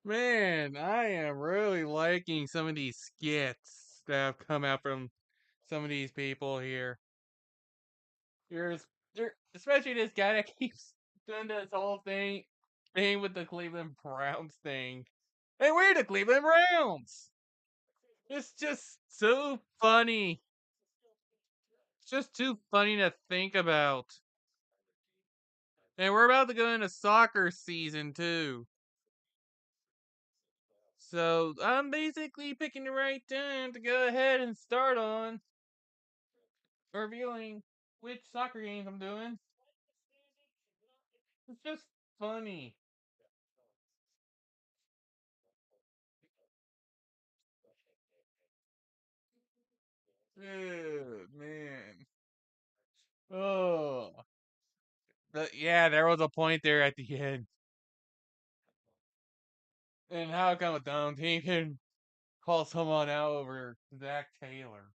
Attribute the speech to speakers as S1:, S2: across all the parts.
S1: Man, I am really liking some of these skits that have come out from some of these people here. There's, especially this guy that keeps doing this whole thing with the Cleveland Browns thing. Hey, we're the Cleveland Browns. It's just so funny. It's just too funny to think about. And we're about to go into soccer season too. So I'm basically picking the right time to go ahead and start on revealing which soccer games I'm doing. It's just funny. Oh man. Oh. Yeah, there was a point there at the end. And how come a dumb team can call someone out over Zach Taylor?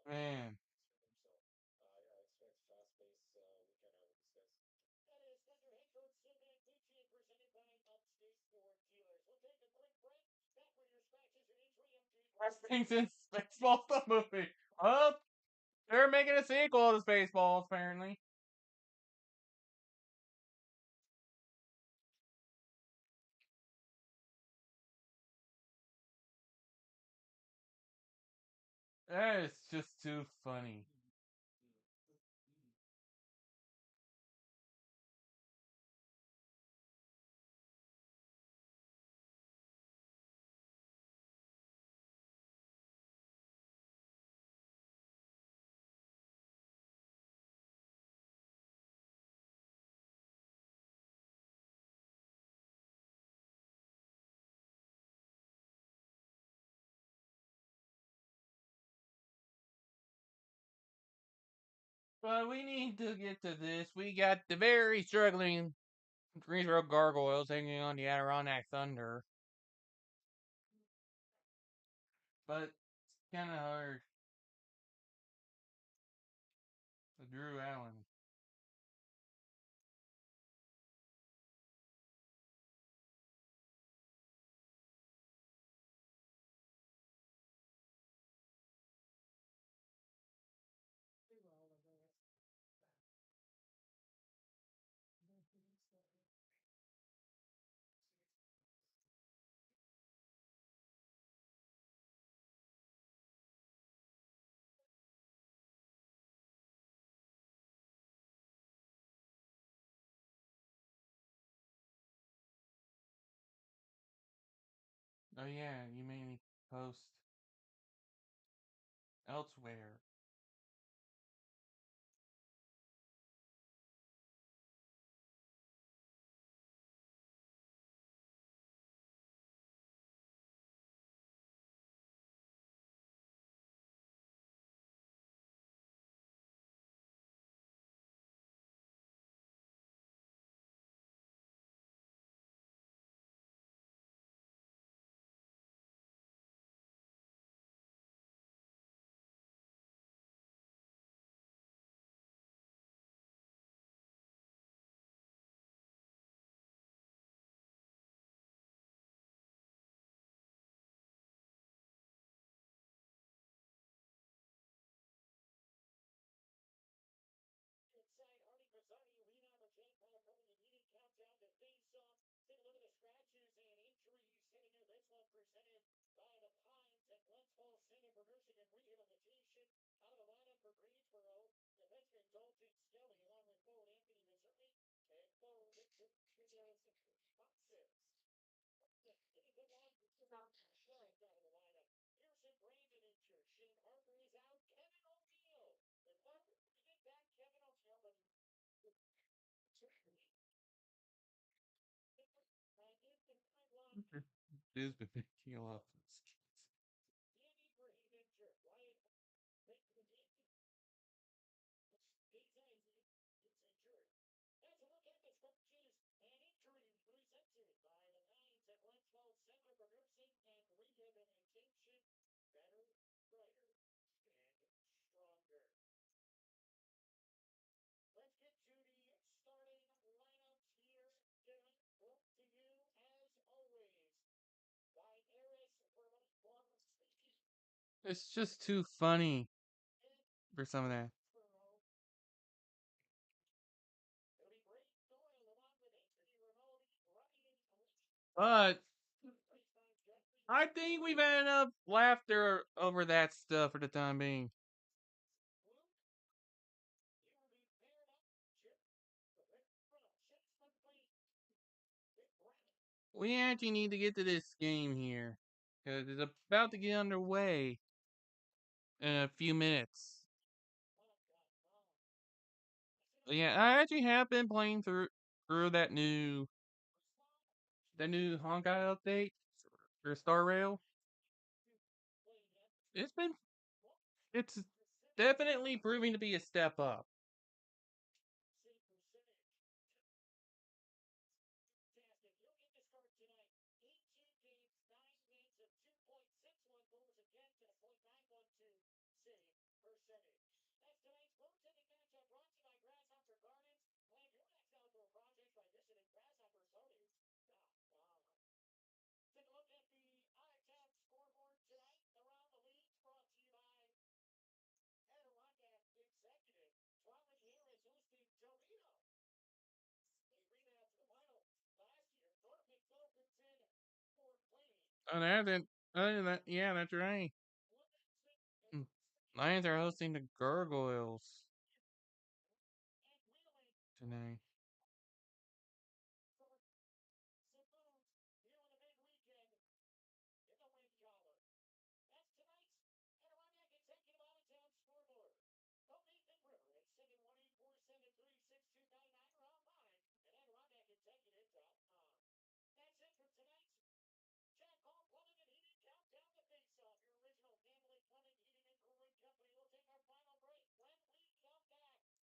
S1: Man. Best thing since Spaceballs the movie. Well, they're making a sequel to Spaceballs, apparently. That is just too funny. But we need to get to this. We got the very struggling Greensboro Gargoyles hanging on the Adirondack Thunder. But it's kind of hard. Drew Allen. Oh yeah, you made me post elsewhere. Dude's been making a lot of skits. It's just too funny for some of that. But I think we've had enough laughter over that stuff for the time being. We actually need to get to this game here. Because it's about to get underway in a few minutes. Yeah, I actually have been playing through that new Honkai update for Star Rail. It's been it's definitely proving to be a step up. And other than that, yeah, that's right. Mm. Lions are hosting the Gargoyles tonight.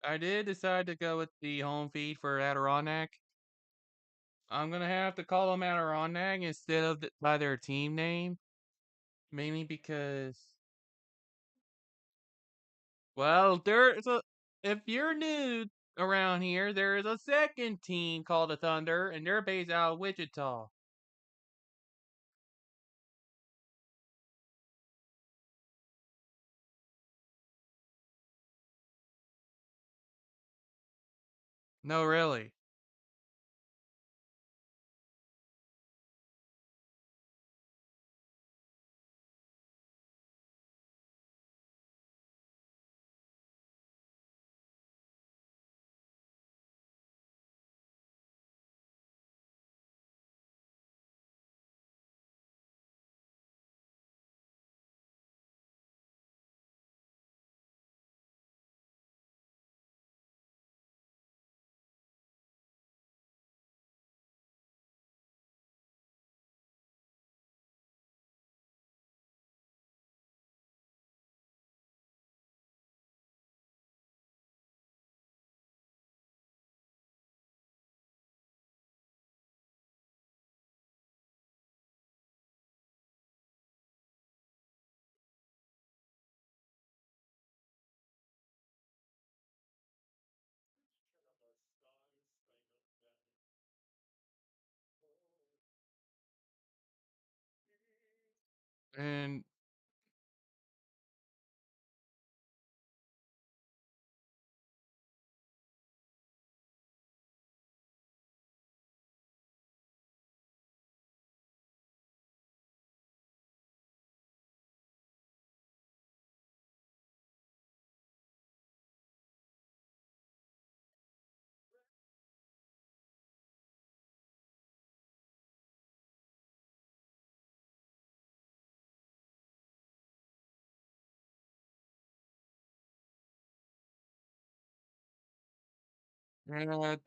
S1: I did decide to go with the home feed for Adirondack. I'm gonna have to call them Adirondack instead of by their team name, mainly because, well, there's a if you're new around here, there is a second team called the Thunder, and they're based out of Wichita. No, really. And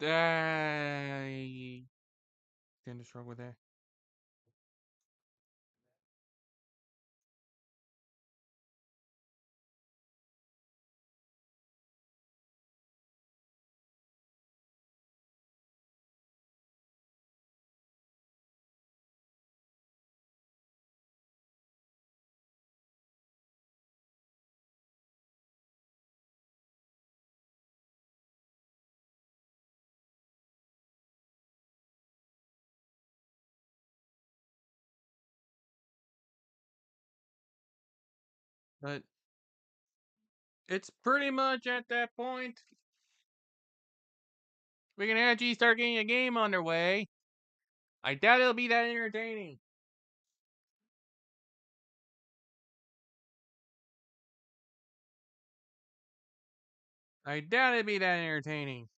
S1: I tend to struggle with that. But it's pretty much at that point. We can actually start getting a game underway. I doubt it'll be that entertaining. I doubt it'd be that entertaining.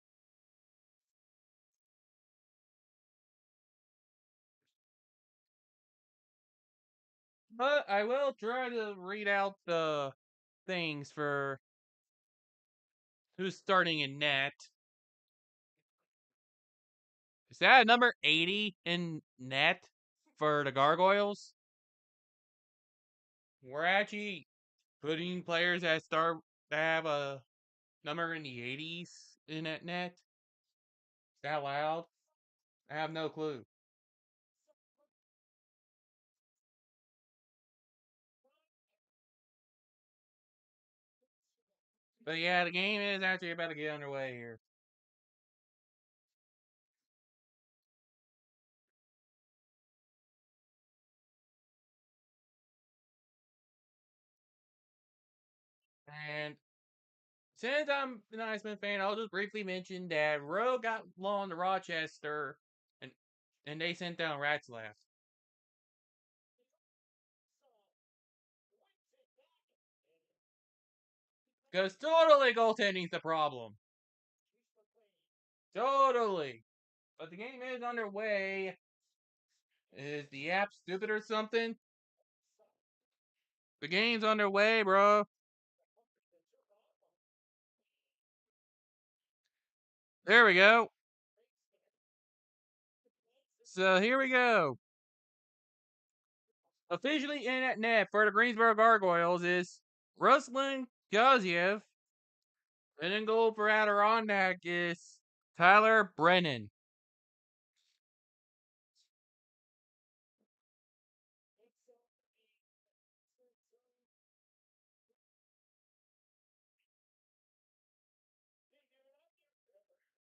S1: But I will try to read out the things for who's starting in net. Is that number 80 in net for the Gargoyles? We're actually putting players that have a number in the 80s in that net. Is that loud? I have no clue. But yeah, the game is actually about to get underway here. And since I'm an Iceman fan, I'll just briefly mention that Rowe got loaned to Rochester, and they sent down Ratzlaff. Because totally goaltending's the problem. Totally. But the game is underway. Is the app stupid or something? The game's underway, bro. There we go. So here we go. Officially in at net for the Greensboro Gargoyles is Ruslan Gaziev. And in goal for Adirondack is Tyler Brennan.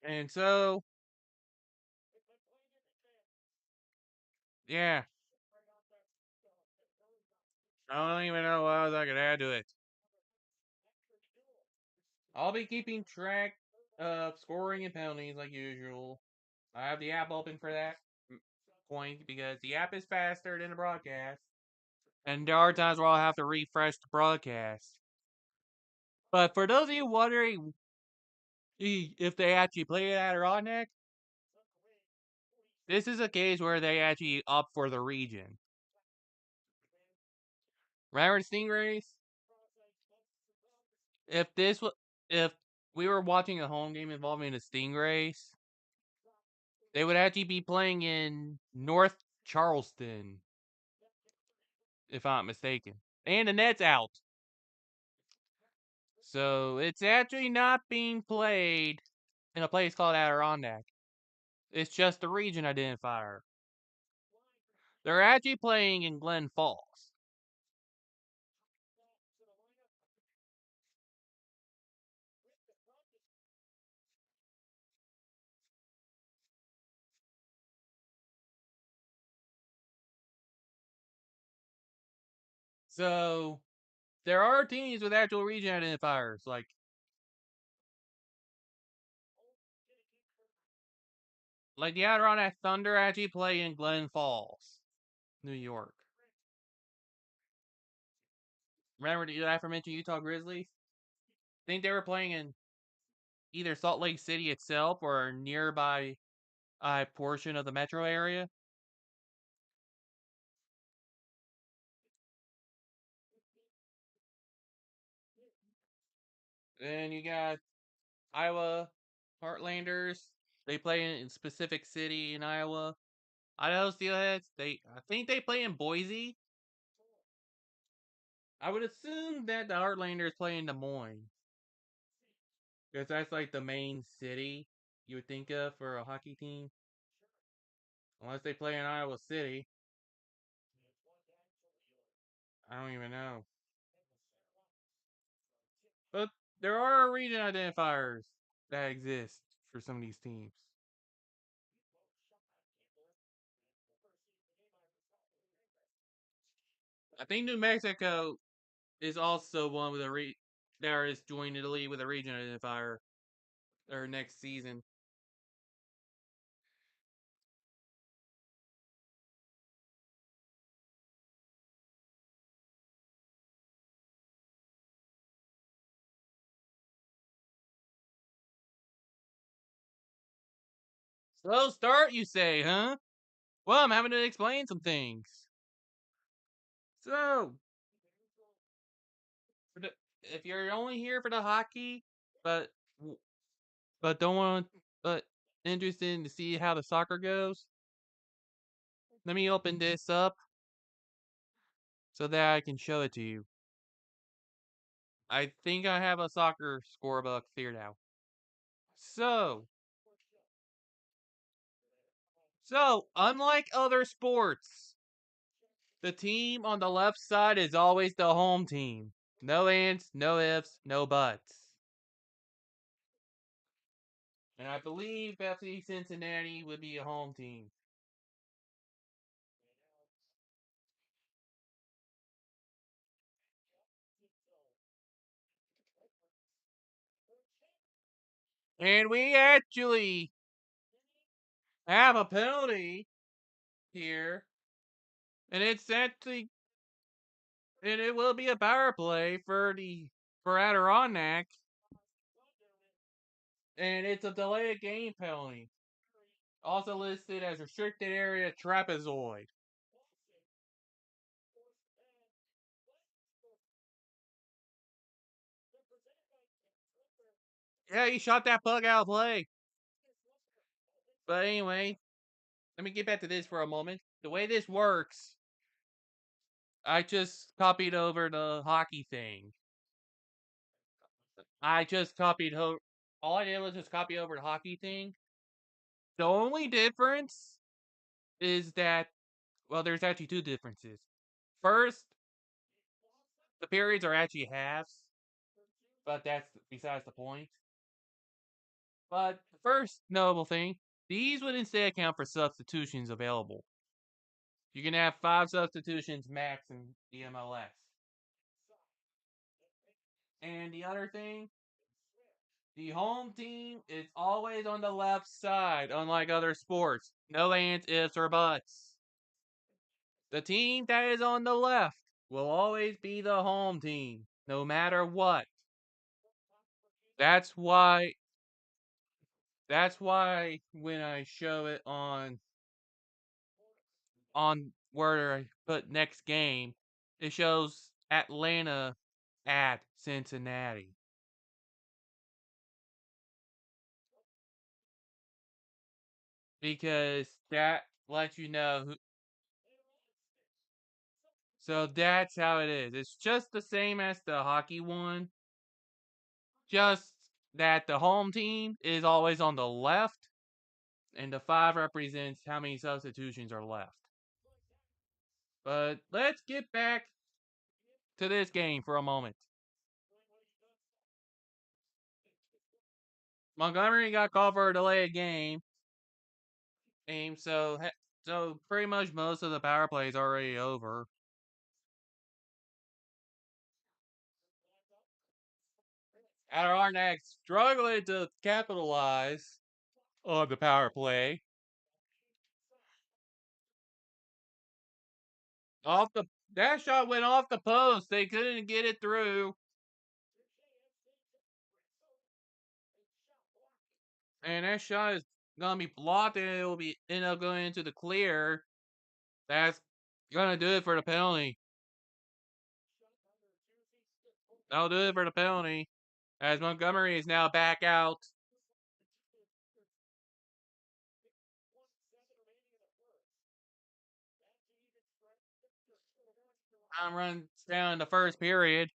S1: And so, yeah. I don't even know what else I could add to it. I'll be keeping track of scoring and penalties like usual. I have the app open for that point because the app is faster than the broadcast. And there are times where I'll have to refresh the broadcast. But for those of you wondering if they actually play it at Adirondack, this is a case where they actually opt for the region. Remember the Stingrays? If this was, if we were watching a home game involving the Stingrays, they would actually be playing in North Charleston, if I'm not mistaken. And the net's out. So it's actually not being played in a place called Adirondack. It's just the region identifier. They're actually playing in Glen Falls. So there are teams with actual region identifiers, like the Adirondack Thunder actually play in Glen Falls, New York. Remember, did I ever mention Utah Grizzlies? I think they were playing in either Salt Lake City itself or a nearby portion of the metro area. Then you got Iowa Heartlanders. They play in specific city in Iowa. Idaho Steelheads. I think they play in Boise. I would assume that the Heartlanders play in Des Moines, because that's like the main city you would think of for a hockey team. Unless they play in Iowa City. I don't even know. But there are region identifiers that exist for some of these teams. I think New Mexico is also one with a that is joining the league with a region identifier or next season. Slow start, you say, huh? Well, I'm having to explain some things. So, for the, if you're only here for the hockey, but but don't want, but interested in to see how the soccer goes, let me open this up so that I can show it to you. I think I have a soccer scorebook figured out. So, unlike other sports, the team on the left side is always the home team. No ands, no ifs, no buts. And I believe FC Cincinnati would be a home team. And we actually have a penalty here. And it's actually, and it will be a power play for Adirondack. And it's a delay of game penalty. Also listed as restricted area trapezoid. Yeah, he shot that puck out of play. But anyway, let me get back to this for a moment. The way this works, I just copied over the hockey thing. I just copied all I did was just copy over the hockey thing. The only difference is that, well, there's actually two differences. First, the periods are actually halves, but that's besides the point. But the first notable thing, these would instead account for substitutions available. You can have 5 substitutions max in the MLS. And the other thing, the home team is always on the left side, unlike other sports. No ands, ifs, or buts. The team that is on the left will always be the home team, no matter what. That's why when I show it on where I put next game, it shows Atlanta at Cincinnati. Because that lets you know who. So that's how it is. It's just the same as the hockey one, just that the home team is always on the left, and the 5 represents how many substitutions are left. But let's get back to this game for a moment. Montgomery got called for a delayed game, so pretty much most of the power play is already over. Adirondack struggling to capitalize on the power play. That shot went off the post. They couldn't get it through. And that shot is gonna be blocked and it will be end up going into the clear. That's gonna do it for the penalty. That'll do it for the penalty. As Montgomery is now back out. Time runs down in the first period.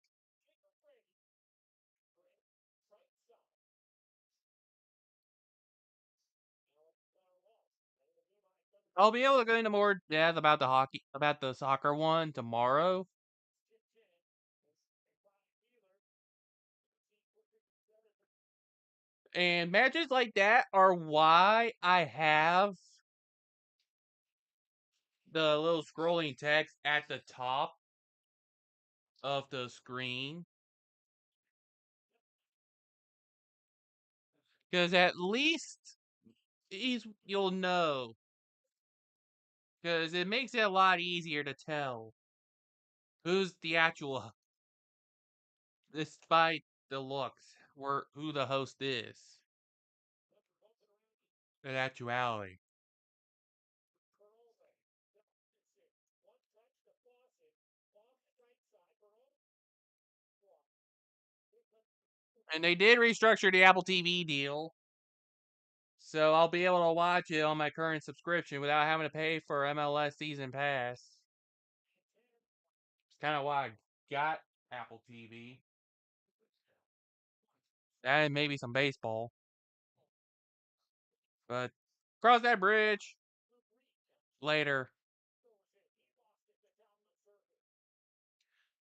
S1: I'll be able to go into more depth about the soccer one tomorrow. And matches like that are why I have the little scrolling text at the top of the screen. Because at least you'll know. Because it makes it a lot easier to tell who's the actual, despite the looks, who the host is. In actuality. And they did restructure the Apple TV deal. So I'll be able to watch it on my current subscription without having to pay for MLS Season Pass. It's kind of why I got Apple TV. And maybe some baseball. But cross that bridge later.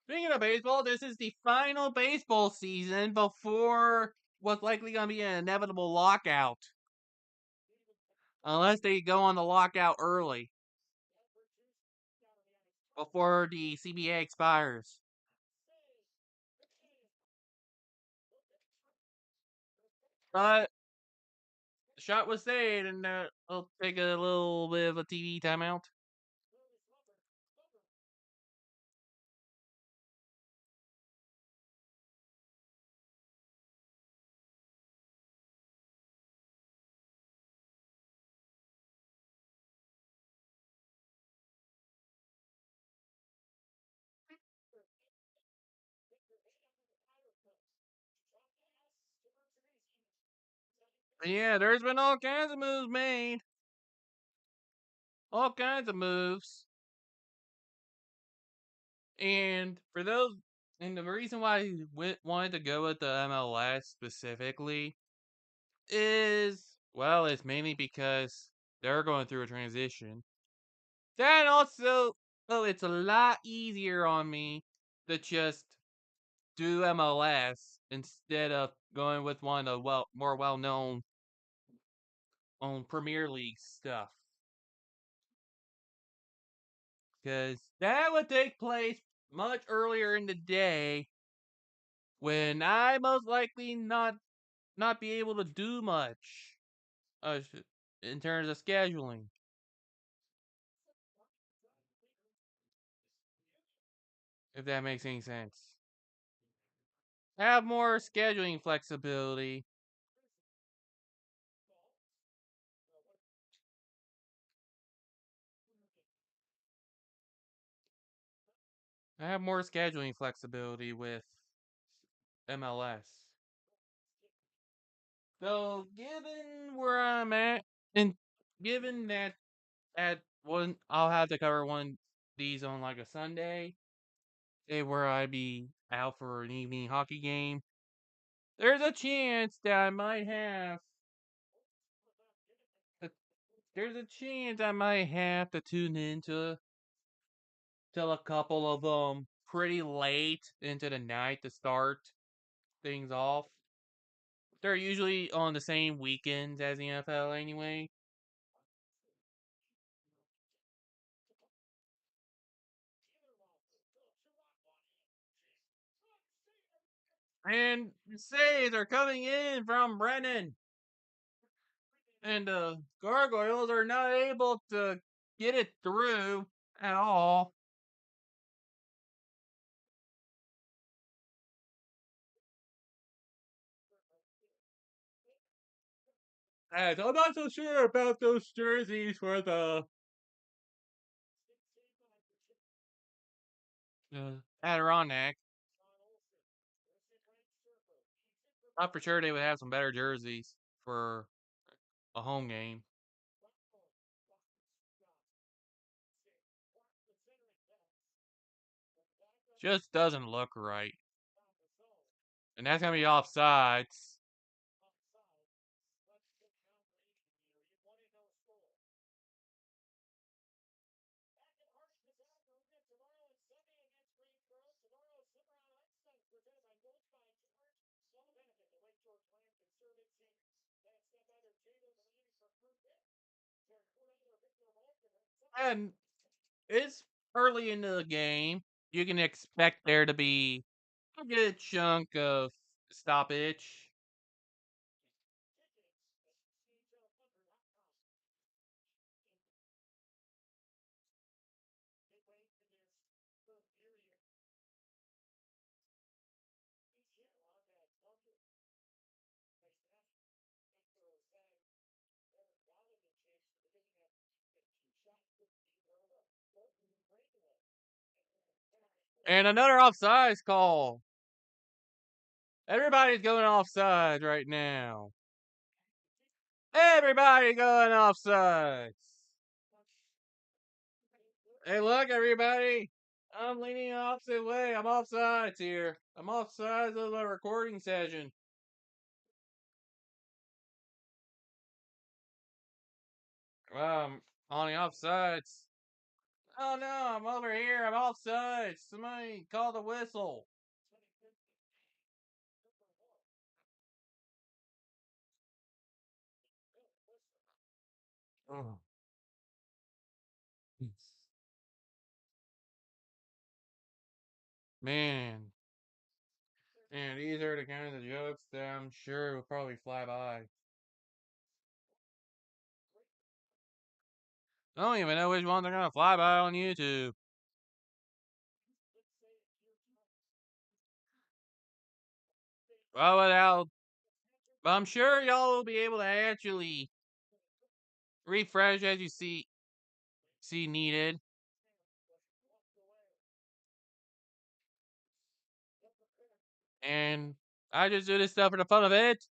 S1: Speaking of baseball, this is the final baseball season before what's likely going to be an inevitable lockout. Unless they go on the lockout early. Before the CBA expires. But the shot was saved, and I'll take a little bit of a TV timeout. Yeah, there's been all kinds of moves made. All kinds of moves. And for those, and the reason why I wanted to go with the MLS specifically is, well, it's mainly because they're going through a transition. Then also, well, it's a lot easier on me to just do MLS instead of going with one of the more well known on Premier League stuff. Because that would take place much earlier in the day when I most likely not be able to do much uh, in terms of scheduling. If that makes any sense. Have more scheduling flexibility. I have more scheduling flexibility with MLS. So, given where I'm at, and given that at one, I'll have to cover one these on like a Sunday, say where I'd be out for an evening hockey game. There's a chance that I might have. There's a chance I might have to tune into till a couple of them pretty late into the night to start things off. They're usually on the same weekends as the NFL anyway. And say they're coming in from Brennan. And the Gargoyles are not able to get it through at all. And I'm not so sure about those jerseys for the Adirondack. Not for sure they would have some better jerseys for a home game. Just doesn't look right. And that's going to be offsides. And it's early into the game. you can expect there to be a good chunk of stoppage. And another offsides call. Everybody's going offsides right now. Everybody going offsides. Hey, look, everybody. I'm leaning the opposite way. I'm offsides here. I'm offsides of the recording session. I'm on the offsides. Oh no, I'm over here. I'm offsides. Somebody call the whistle. Oh. Man. Man, these are the kinds of jokes that I'm sure will probably fly by. I don't even know which ones are gonna fly by on YouTube. Well, but I'm sure y'all will be able to actually refresh as you see needed. And I just do this stuff for the fun of it.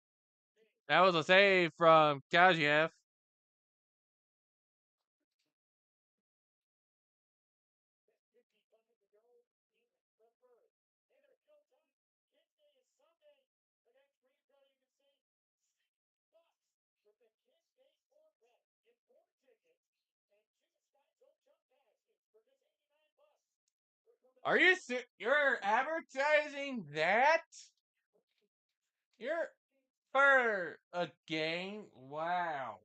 S1: That was a save from Kaziev. Are you you're advertising that? You're for a game? Wow.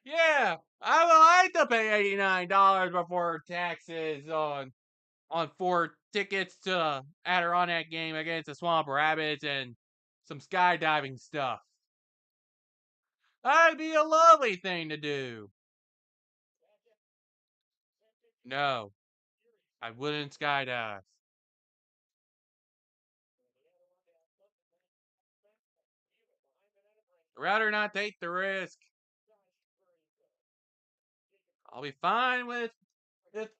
S1: Yeah, I would like to pay $89 before taxes on 4 tickets to the Adirondack game against the Swamp Rabbits and some skydiving stuff. That'd be a lovely thing to do. No, I wouldn't skydive. Rather not take the risk. I'll be fine with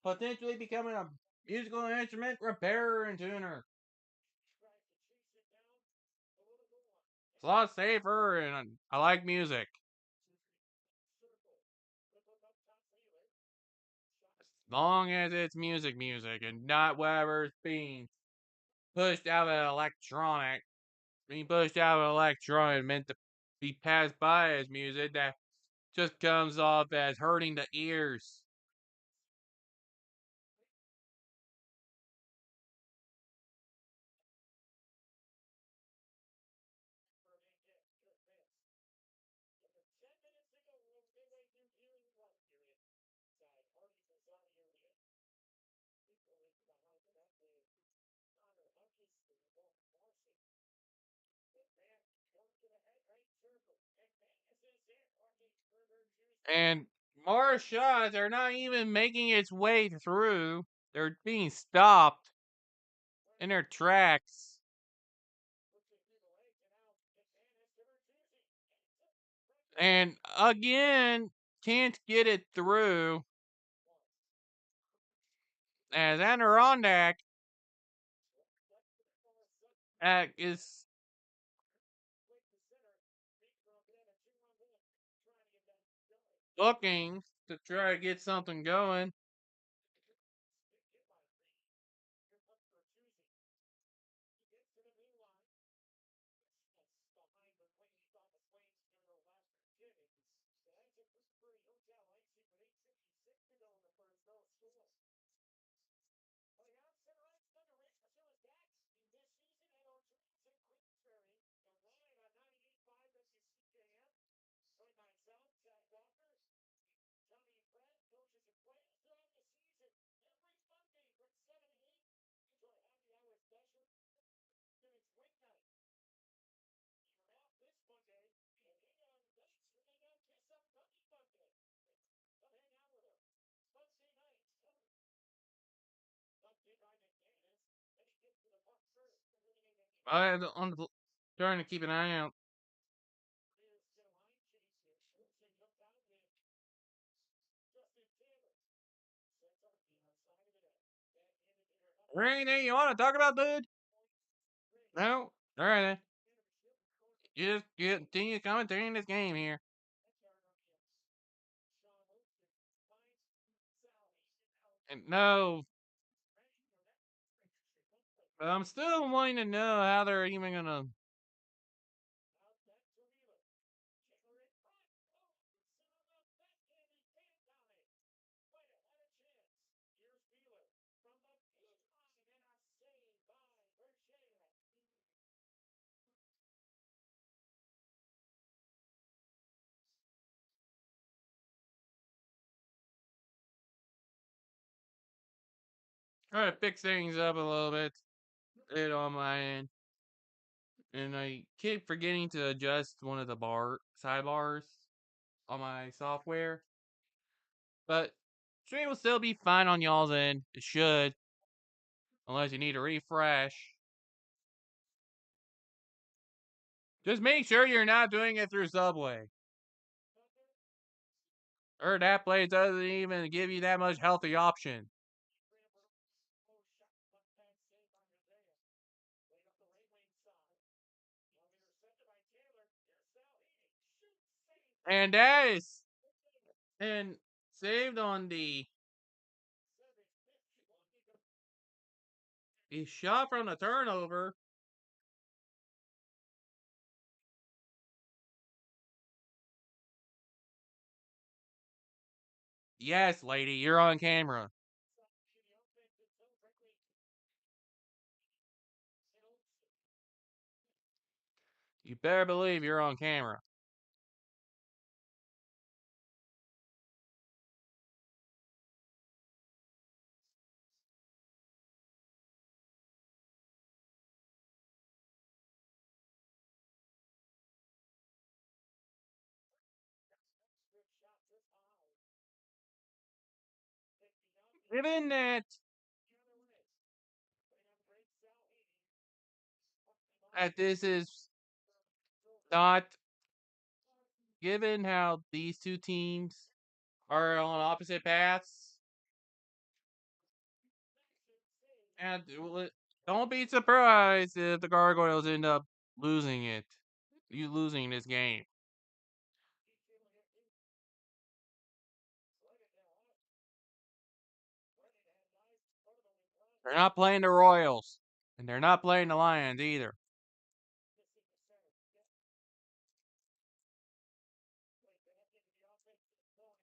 S1: potentially becoming a musical instrument repairer and tuner. It's a lot safer, and I like music. As long as it's music, and not whatever's being pushed out of electronic. Being pushed out of electronic meant to be passed by as music that just comes off as hurting the ears. And more shots are not even making its way through. They're being stopped in their tracks. And again, can't get it through as Adirondack is looking to try to get something going. I'm trying to keep an eye out. Or anything you want to talk about, dude? No? Alright then. You just continue commentating this game here. And no. But I'm still wanting to know how they're even gonna. Try to fix things up a little bit on my end. And I keep forgetting to adjust one of the sidebars on my software. But stream will still be fine on y'all's end. It should. Unless you need a refresh. Just make sure you're not doing it through Subway. Or that place doesn't even give you that much healthy option. And that is and saved on the shot from the turnover. Yes, lady, you're on camera. You better believe you're on camera. Given that this is not given how these two teams are on opposite paths, and don't be surprised if the Gargoyles end up losing it. You losing this game. They're not playing the Royals, and they're not playing the Lions either.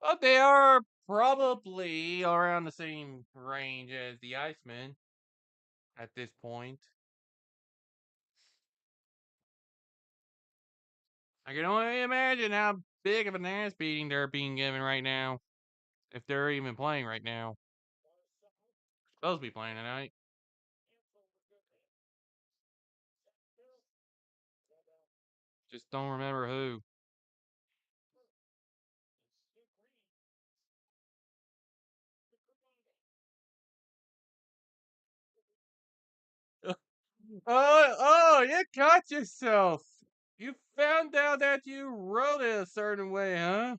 S1: But they are probably around the same range as the Icemen at this point. I can only imagine how big of an ass beating they're being given right now. If they're even playing right now. Supposed to be playing tonight. Just don't remember who. You caught yourself. You found out that you wrote it a certain way, huh?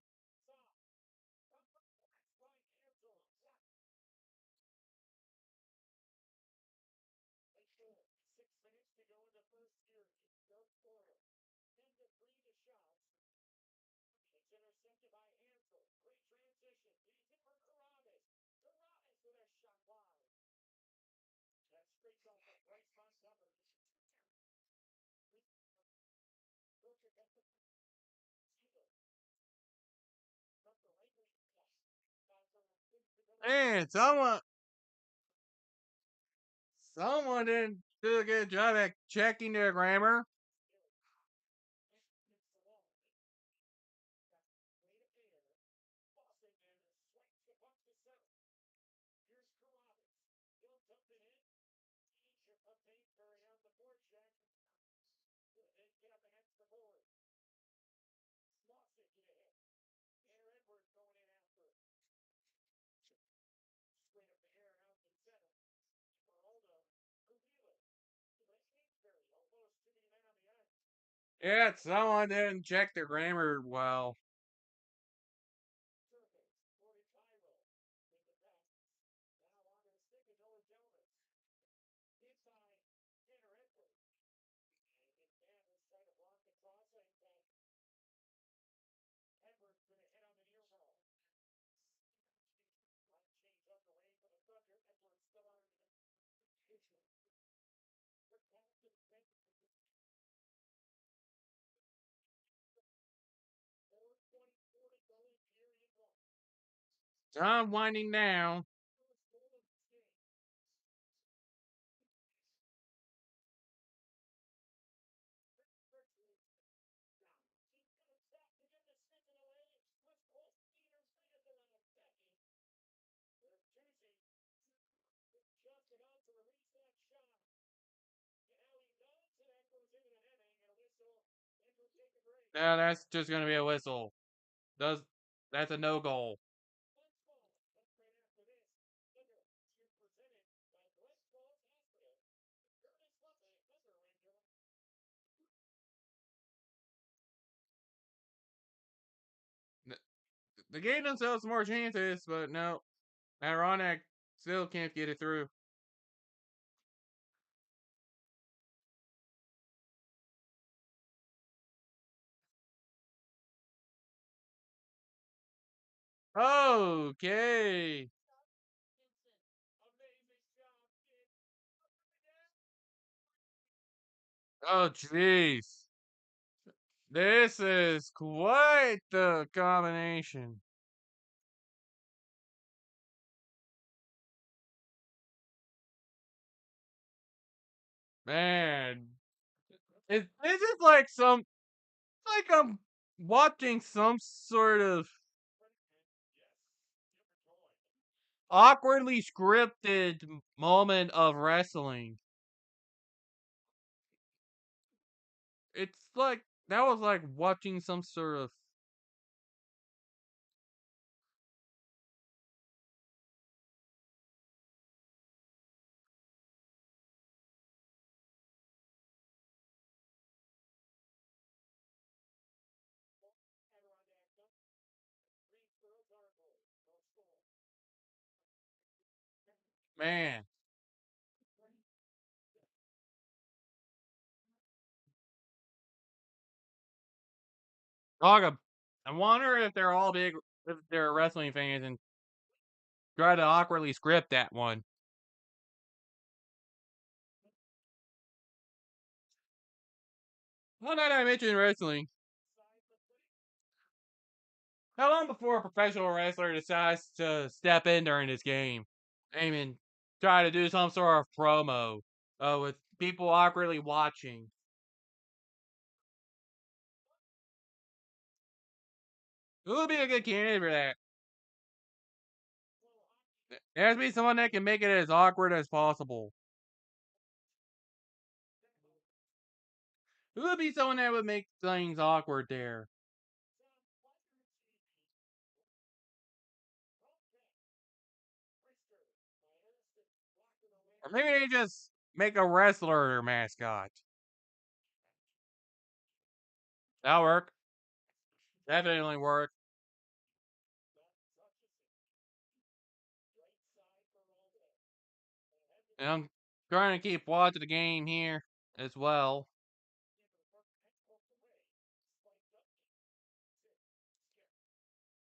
S1: Man, someone didn't do a good job at checking their grammar. Yeah, someone didn't check their grammar well. Time winding down. Now that's just gonna be a whistle. Does That's a no goal. They gave themselves more chances, but no. Adirondack still can't get it through. Okay. Oh, jeez. This is quite the combination. Man. This is like like I'm watching some sort of awkwardly scripted moment of wrestling. It's like, that was like watching some sort of. Man. Dog, I wonder if they're all big, if they're wrestling fans and try to awkwardly script that one. Well, now that I mentioned wrestling, how long before a professional wrestler decides to step in during this game? I mean, try to do some sort of promo with people awkwardly watching. Who would be a good candidate for that? There has to be someone that can make it as awkward as possible. Who would be someone that would make things awkward there? Or maybe they just make a wrestler their mascot. That'll work. Definitely work. And I'm trying to keep watching the game here as well.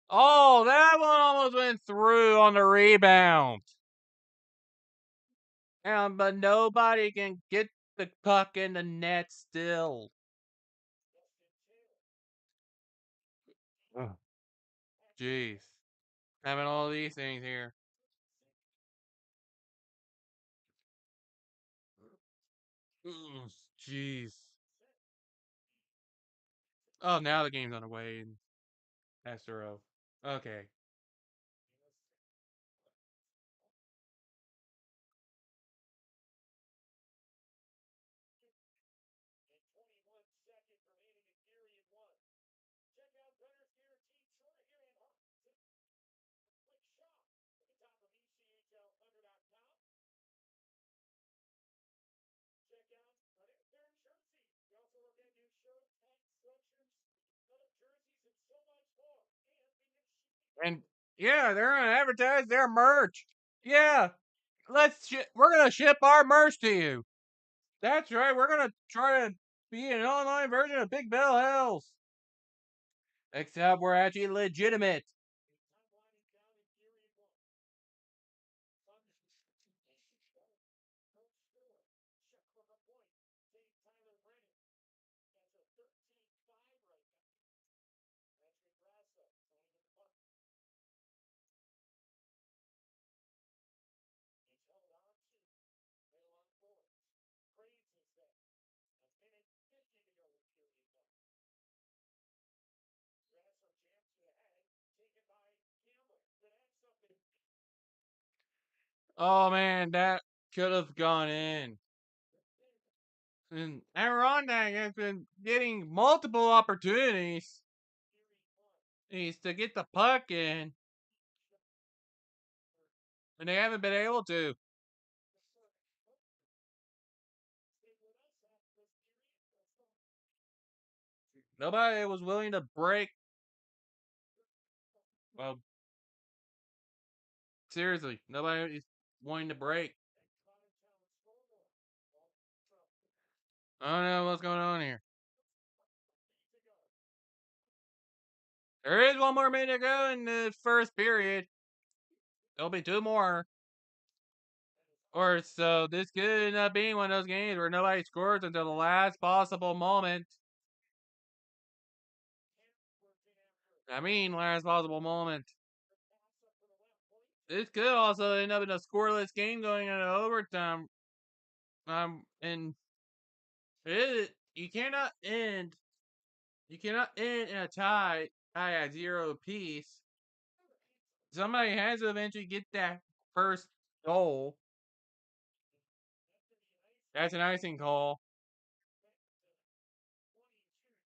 S1: Oh, that one almost went through on the rebound. But nobody can get the puck in the net still. Ugh. Jeez. Having all these things here. Ugh, jeez. Oh, now the game's underway in SRO. Okay. And yeah, they're gonna advertise their merch. Yeah, we're gonna ship our merch to you. That's right. We're gonna try to be an online version of Big Bell Hells. Except we're actually legitimate. Oh man, that could have gone in. And Adirondack has been getting multiple opportunities to get the puck in, and they haven't been able to. Nobody was willing to break. Well, seriously, nobody is wanting to break. I don't know what's going on here. There is one more minute to go in the first period. There'll be two more. Or so this could end up being one of those games where nobody scores until the last possible moment. I mean, last possible moment. This could also end up in a scoreless game going into overtime. And you cannot end. You cannot end in a tie at 0 apiece. Somebody has to eventually get that first goal. That's an icing call.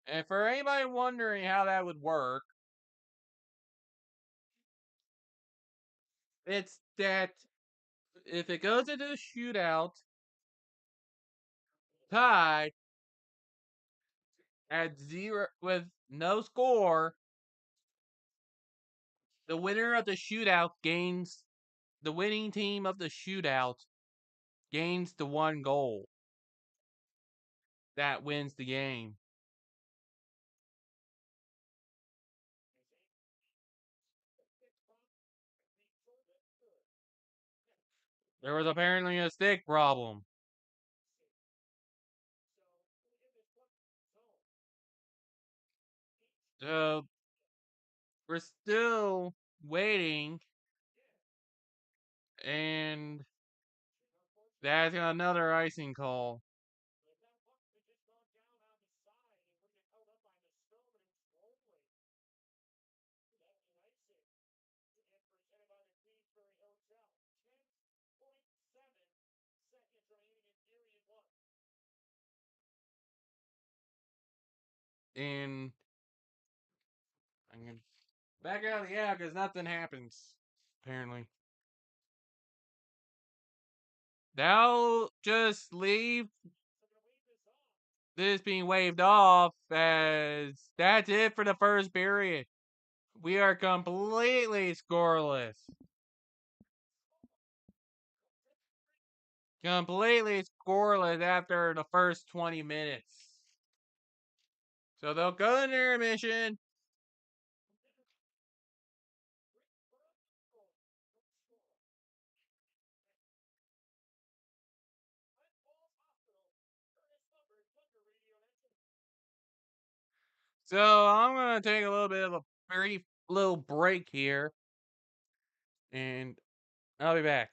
S1: And for anybody wondering how that would work, it's that if it goes into a shootout, tied at 0 with no score, the winner of the shootout gains the winning team of the shootout gains the one goal that wins the game. There was apparently a stick problem. So we're still waiting, and that's another icing call. And I'm gonna back out of the app because nothing happens. Apparently, they'll just leave this being waved off as that's it for the first period. We are completely scoreless. Completely scoreless after the first 20 minutes. So they'll go into intermission. So I'm going to take a little bit of a brief little break here. And I'll be back.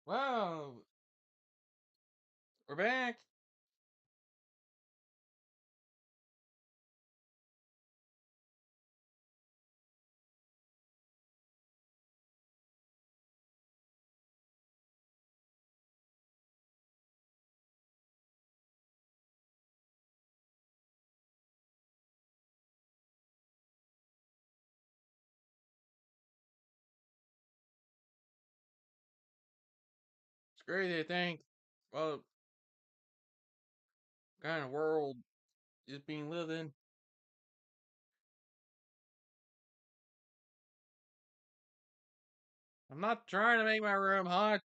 S1: Wow, we're back. It's crazy to think, well, kind of world is being lived in. I'm not trying to make my room hot.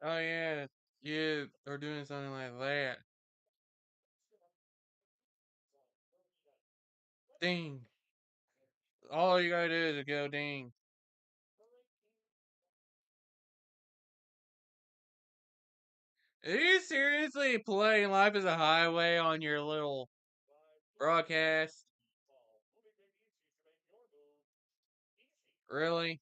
S1: Oh yeah, you are doing something like that. Ding. All you gotta do is go ding. Are you seriously playing Life is a Highway on your little broadcast? Really?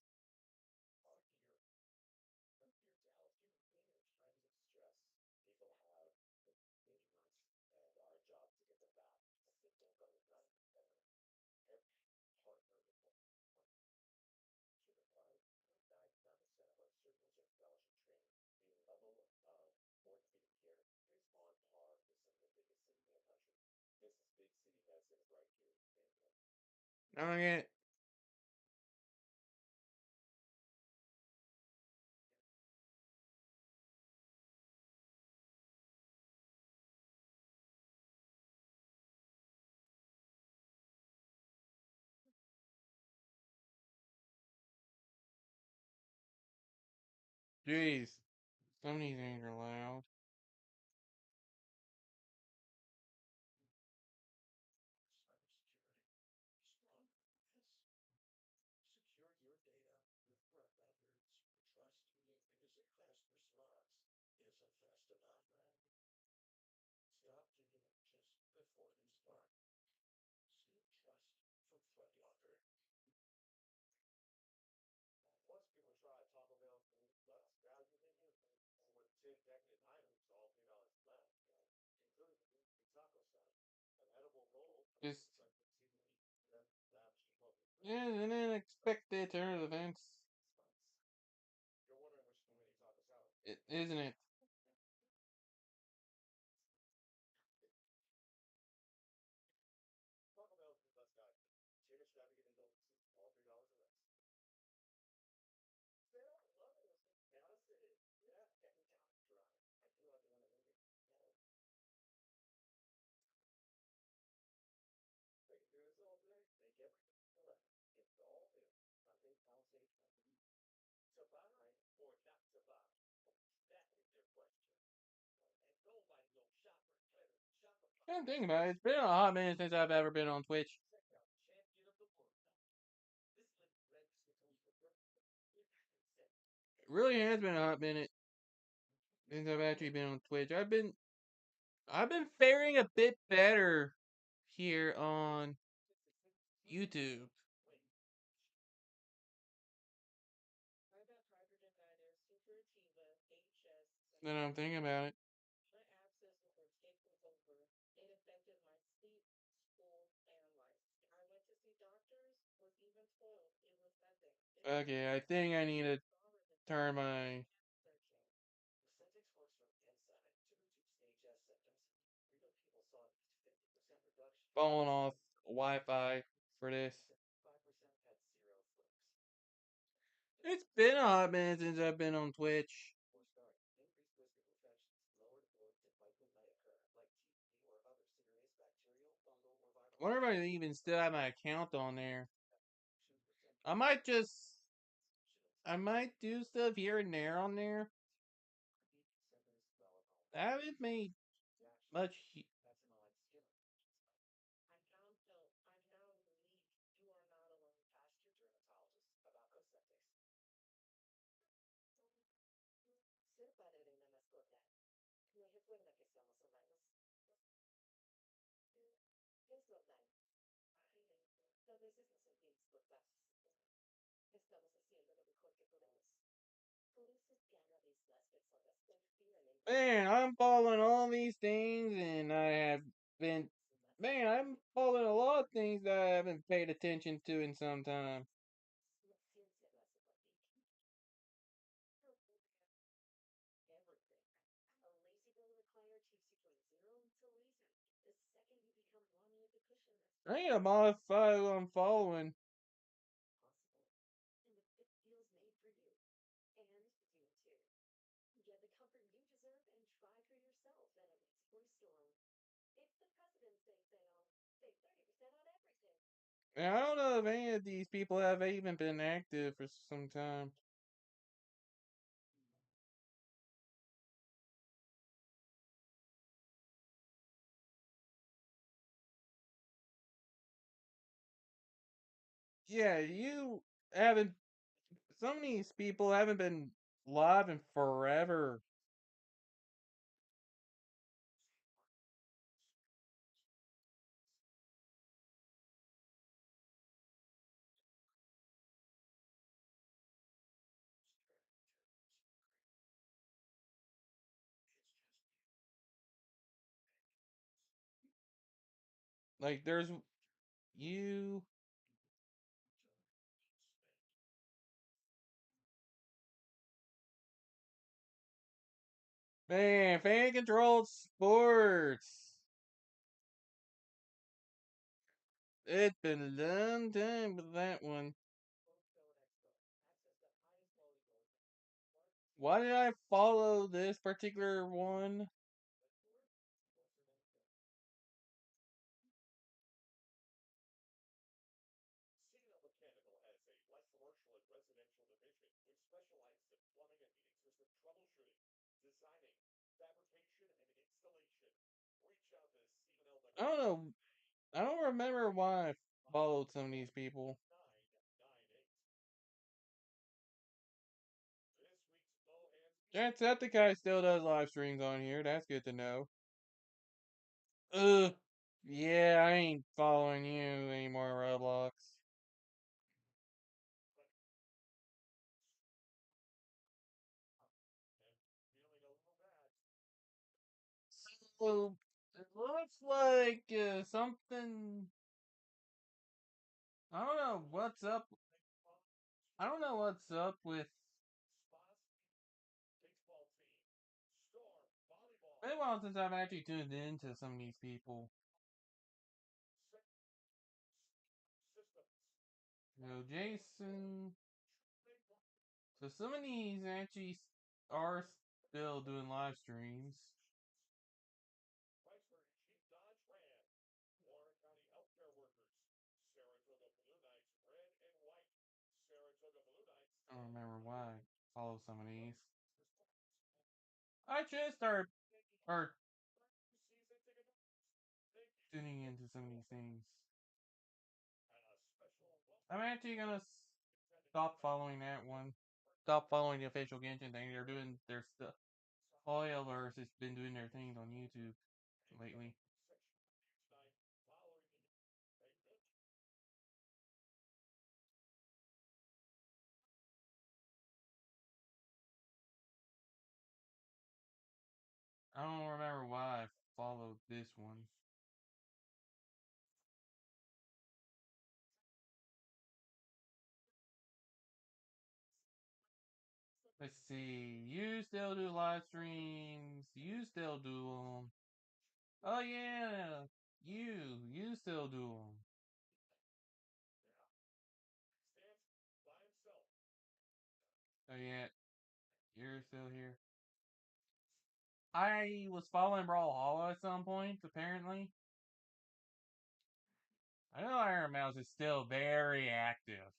S1: Okay. Jeez. Some of these things are loud. Just yeah, an unexpected turn of events. Isn't it? Can't think about it. It's been a hot minute since I've ever been on Twitch. It really has been a hot minute since I've actually been on Twitch. I've been faring a bit better here on YouTube than I'm thinking about it. Okay, I think I need to turn my phone off Wi-Fi for this. It's been a hot minute since I've been on Twitch. I wonder if I even still have my account on there. I might just I might do stuff here and there on there. I haven't made much. Man, I'm following all these things, and I have been. Man, I'm following a lot of things that I haven't paid attention to in some time. I need to modify who I'm following. And I don't know if any of these people have even been active for some time. Yeah, you haven't. Some of these people haven't been live in forever. Like, there's you. Man, fan controlled sports. It's been a long time with that one. Why did I follow this particular one? I don't know. I don't remember why I followed some of these people. Jacksepticeye still does live streams on here. That's good to know. Ugh. Yeah, I ain't following you anymore, Roblox. So, it looks like something. I don't know what's up. I don't know what's up with. It's been a while since I've actually tuned into some of these people. Jason. So some of these actually are still doing live streams. I don't remember why I follow some of these. I just start or tuning into some of these things. I'm actually gonna stop following that one. Stop following the official Genshin thing. They're doing their stuff. Spoilers has been doing their things on YouTube lately. I don't remember why I followed this one. Let's see. You still do live streams. You still do them. Oh yeah, you still do them. Oh yeah, you're still here. I was following Brawlhalla at some point, apparently. I know Iron Mouse is still very active.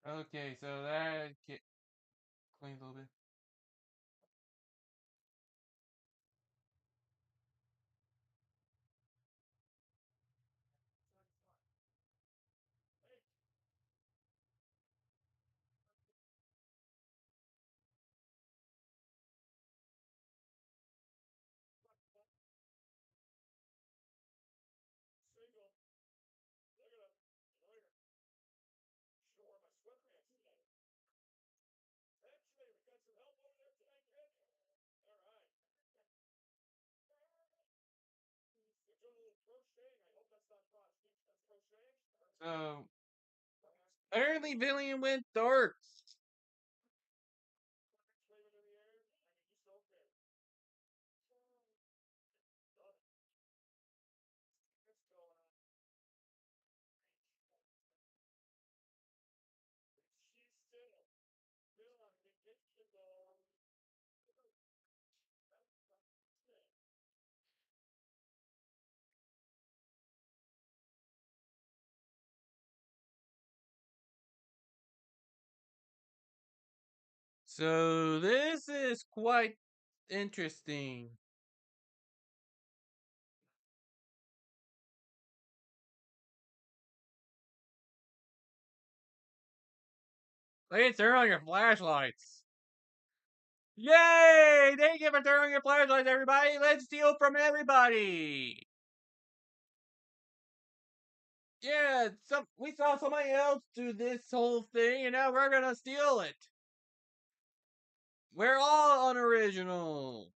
S1: Okay, so that cleans a little bit. So apparently Villian went dark. So this is quite interesting. Let's turn on your flashlights. Yay! Thank you for turning on your flashlights, everybody. Let's steal from everybody. Yeah, we saw somebody else do this whole thing, and now we're gonna steal it. We're all unoriginal.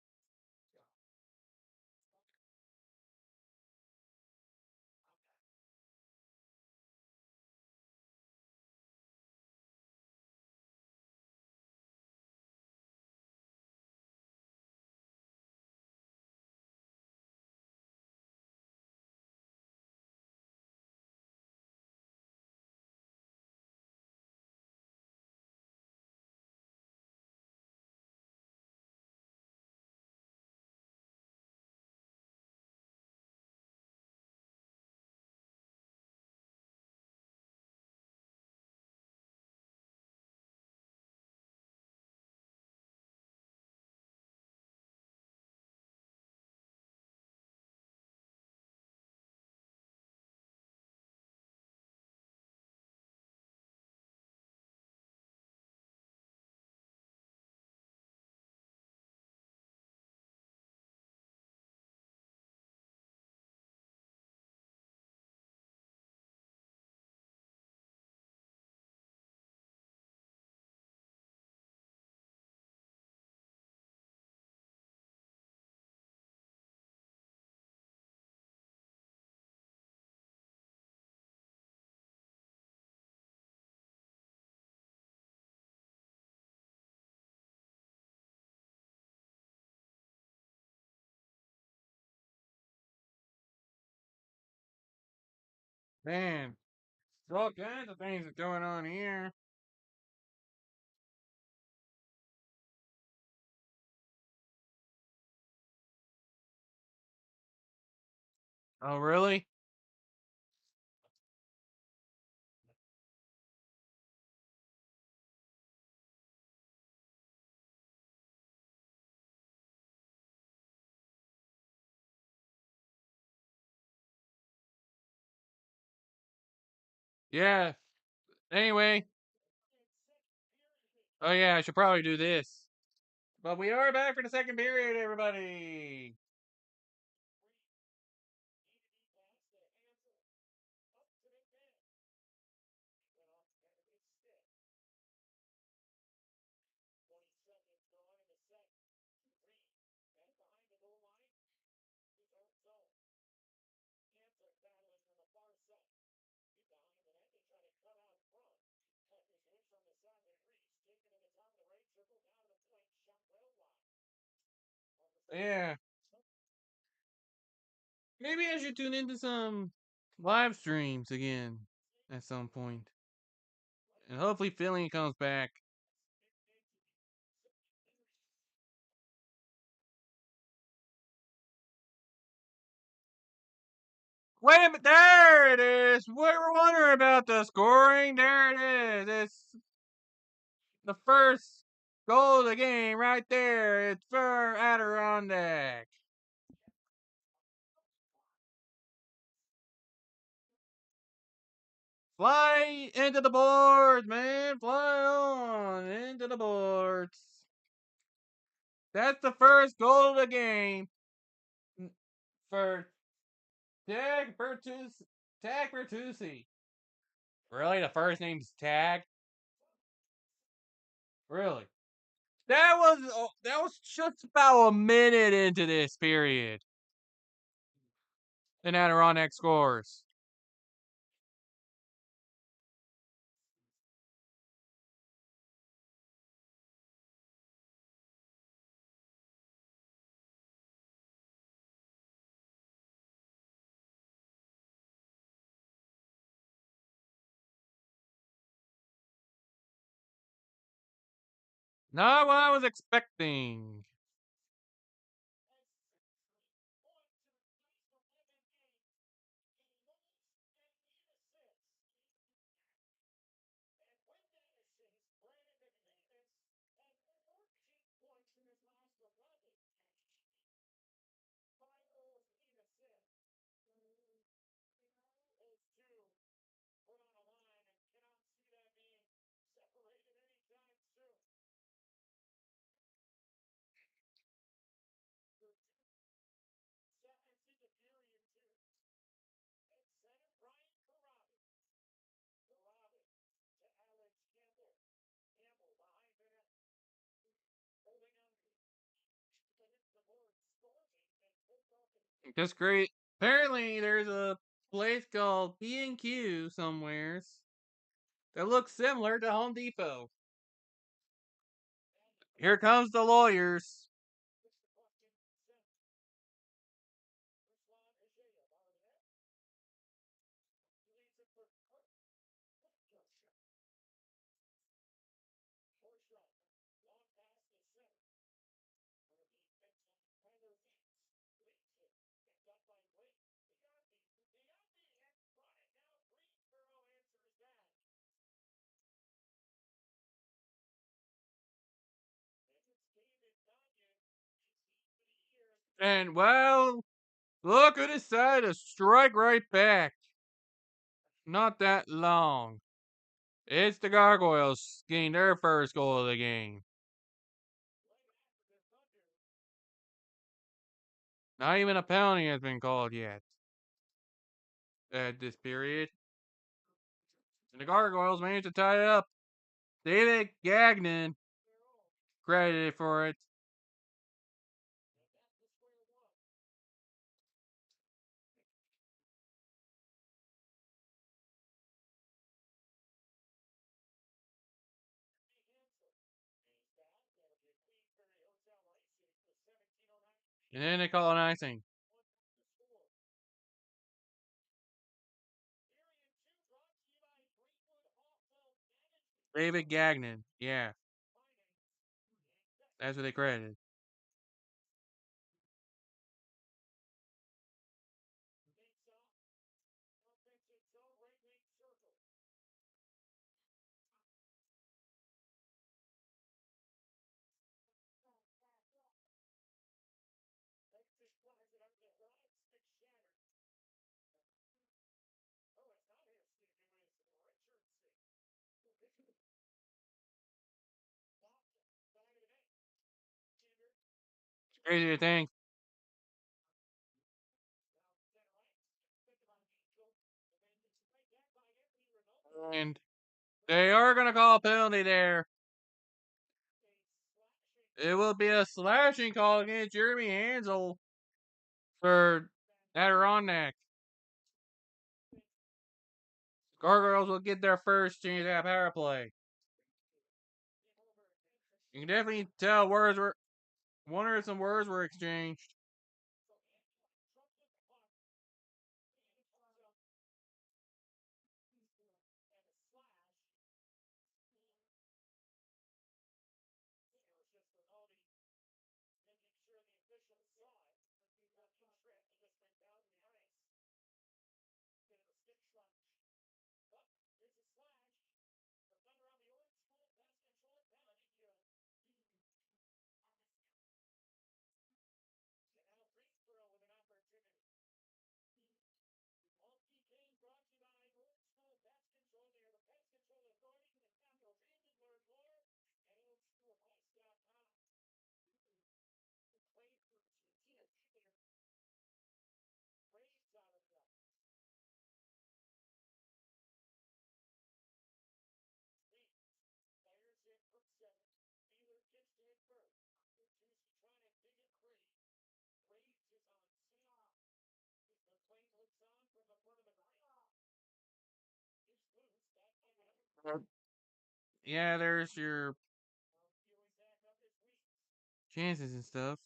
S1: Man, there's all kinds of things that's going on here. Oh, really? Yeah. Anyway, oh yeah, I should probably do this. But we are back for the second period, everybody. Yeah. Maybe I should tune into some live streams again at some point. And hopefully Philly comes back. Wait a minute, there it is. We were wondering about the scoring. There it is. It's the first goal of the game right there. It's for Adirondack. Fly into the boards, man. Fly on into the boards. That's the first goal of the game for Tag Bertuzzi. Tag Bertuzzi. Really? The first name's Tag? Really? That was just about a minute into this period. And Adirondack scores. Not what I was expecting. Just great. Apparently, there's a place called B&Q somewheres that looks similar to Home Depot. Here comes the lawyers. And, well, look who decided to strike right back. Not that long. It's the Gargoyles getting their first goal of the game. Not even a penalty has been called yet at this period. And the Gargoyles managed to tie it up. David Gagnon credited for it. And then they call an icing. David Gagnon. Yeah, that's what they credited. It's crazy to think. And they are going to call a penalty there. It will be a slashing call against Jeremy Hansel for Adirondack. Gargoyles will get their first chance at power play. You can definitely tell some words were exchanged. Yeah, there's your chances and stuff.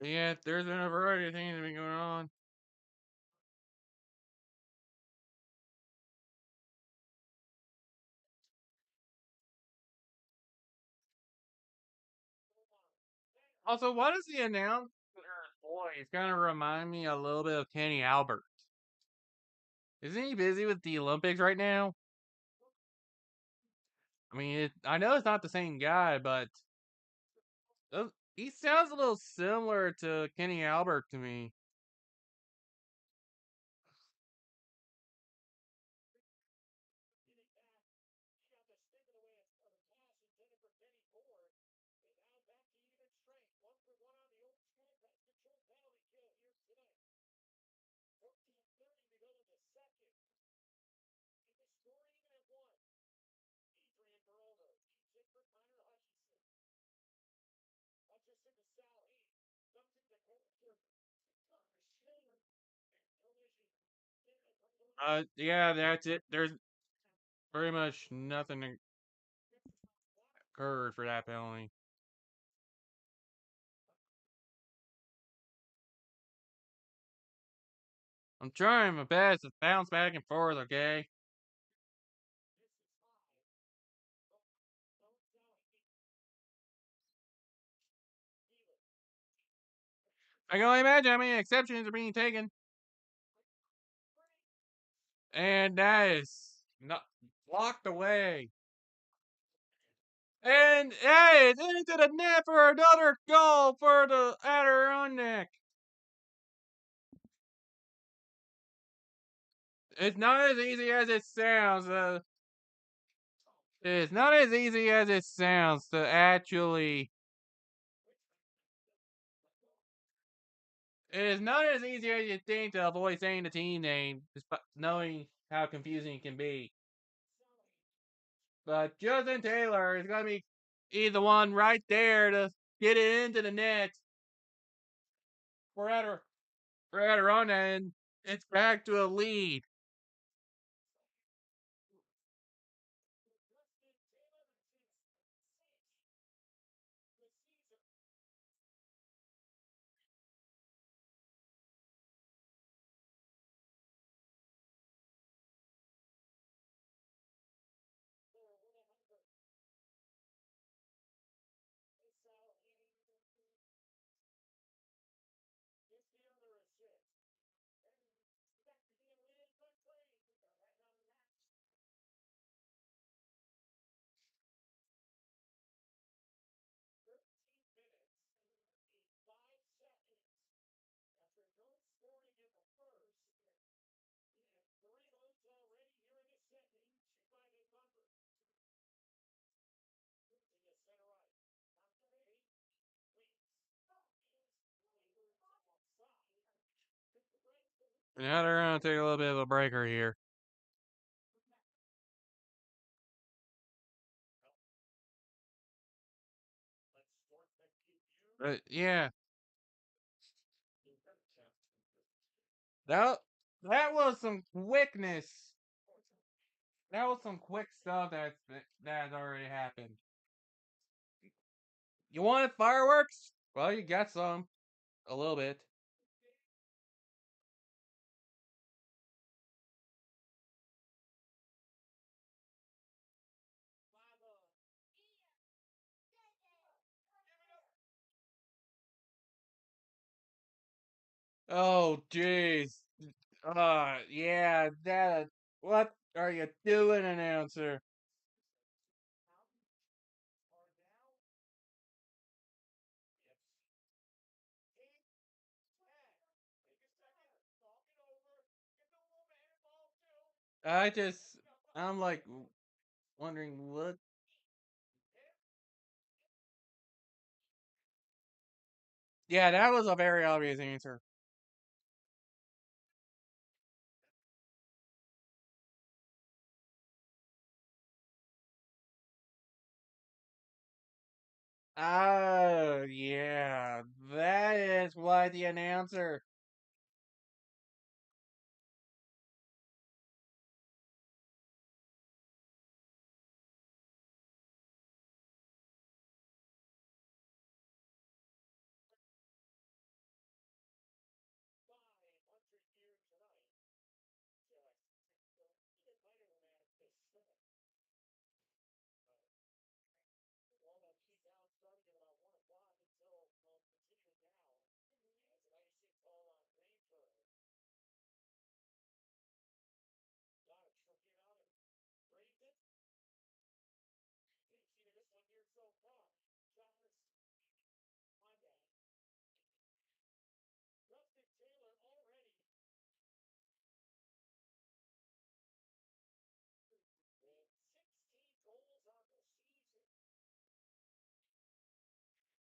S1: Yeah, there's been a variety of things that have been going on. Also, why does the announcer voice kind of remind me a little bit of Kenny Albert? Isn't he busy with the Olympics right now? I mean, I know it's not the same guy, but he sounds a little similar to Kenny Albert to me. Yeah, that's it. There's very much nothing occurred for that penalty. I'm trying my best to bounce back and forth, okay? I can only imagine how many exceptions are being taken. And that is not blocked away. And hey, it's into the net for another goal for the Adirondack. It's not as easy as it sounds. It's not as easy as it sounds to actually. It is not as easy as you think to avoid saying the team name, despite knowing how confusing it can be. But Justin Taylor is going to be the one right there to get it into the net for Adirondack, and it's back to a lead. Now they're going to take a little bit of a breaker here. But yeah, that that was some quickness. That was some quick stuff that's already happened. You wanted fireworks? Well, you got some. A little bit. Oh, jeez. Yeah, that. What are you doing, announcer? I just, I'm like wondering what. Yeah, that was a very obvious answer. Oh, yeah, that is why the announcer.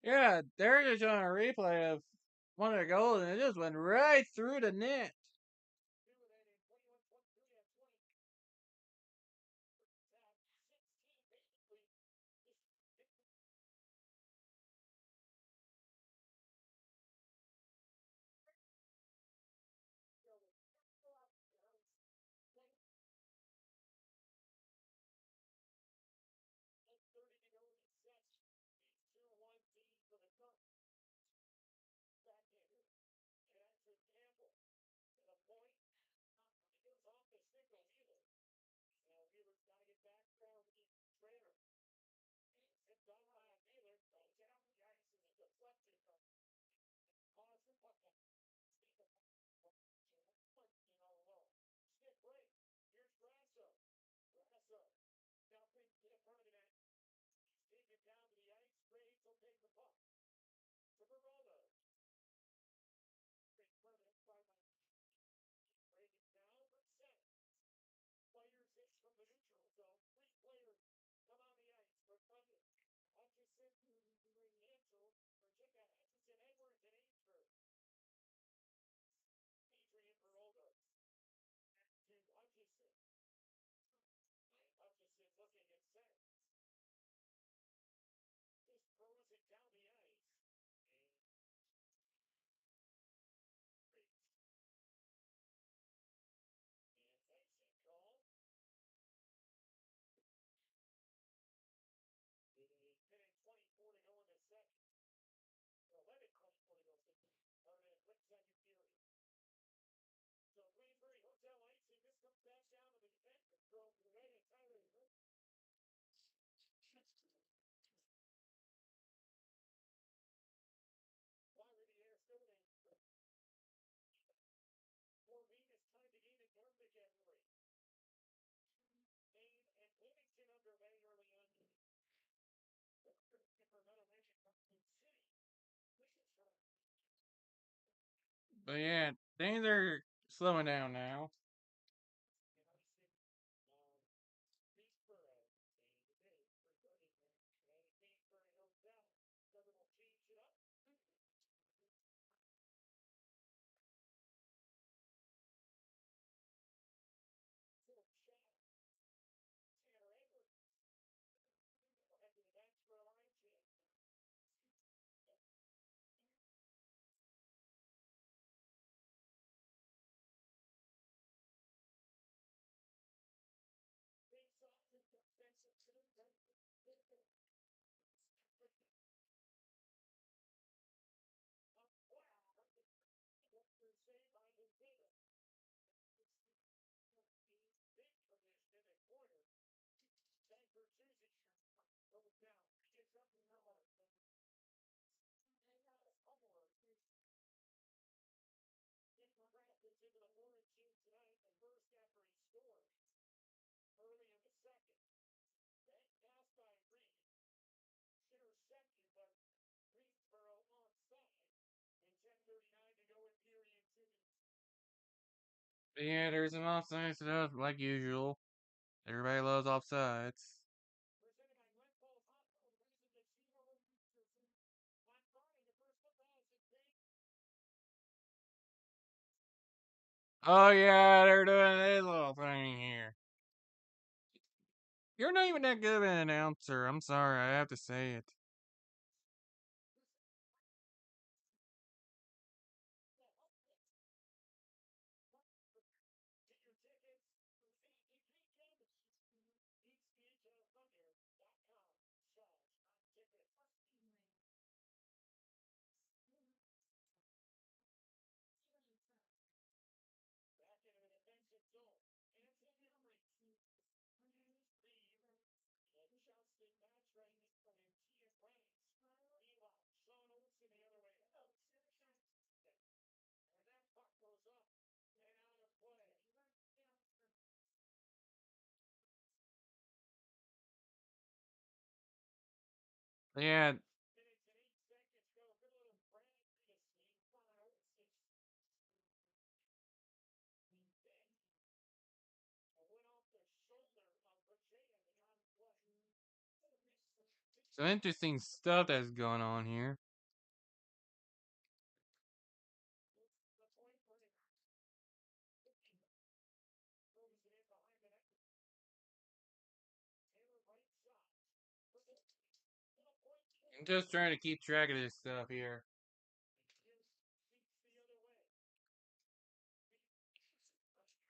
S1: Yeah, they're just showing a replay of one of the goals, and it just went right through the net. But yeah, things are slowing down now. Yeah, there's an offside stuff like usual. Everybody loves offsides. Oh yeah, they're doing this little thing here. You're not even that good of an announcer. I'm sorry, I have to say it. Yeah, some interesting stuff that's going on here. I'm just trying to keep track of this stuff here.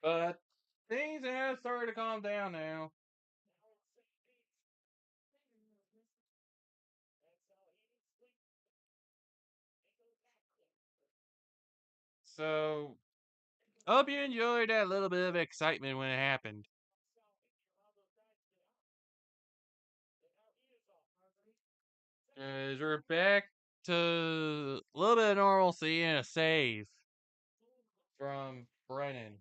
S1: But things have started to calm down now. So, I hope you enjoyed that little bit of excitement when it happened. As we're back to a little bit of normalcy and a save from Brennan.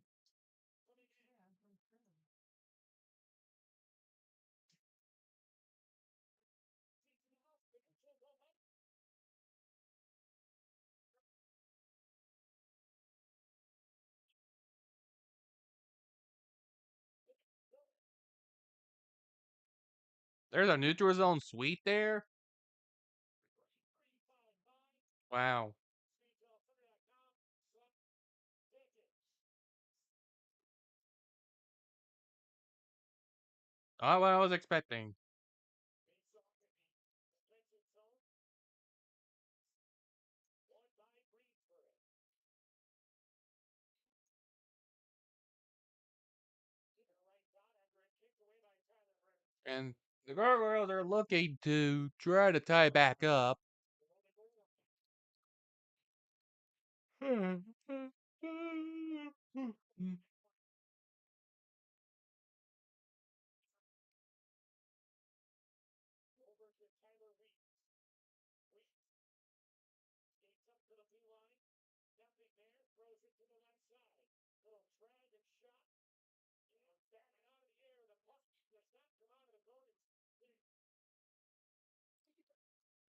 S1: There's a neutral zone sweep there. Wow. Not what I was expecting. And the Gargoyles are looking to try to tie back up.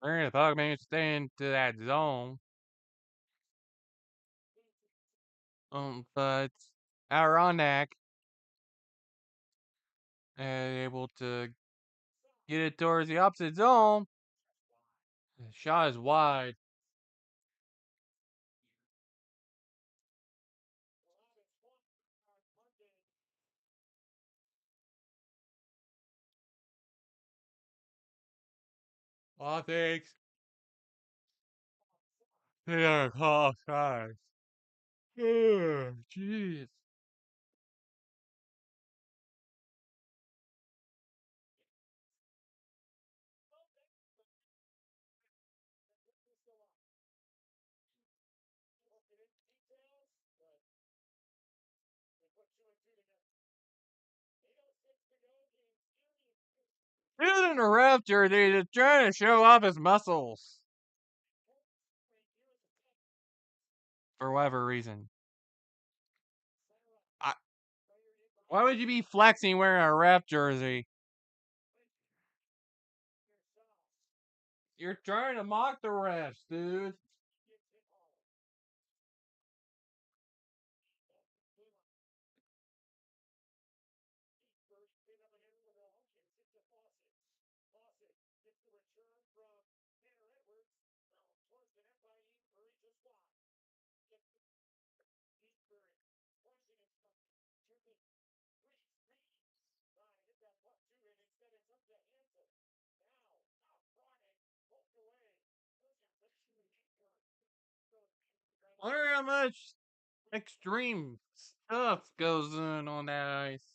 S1: We're the puck man stay into that zone. But Adirondack able to get it towards the opposite zone. The shot is wide. Oh, thanks. They are call size. Jeez. Dude in the ref jersey is trying to show off his muscles. For whatever reason. Why would you be flexing wearing a ref jersey? You're trying to mock the refs, dude. Wonder how much extreme stuff goes on that ice.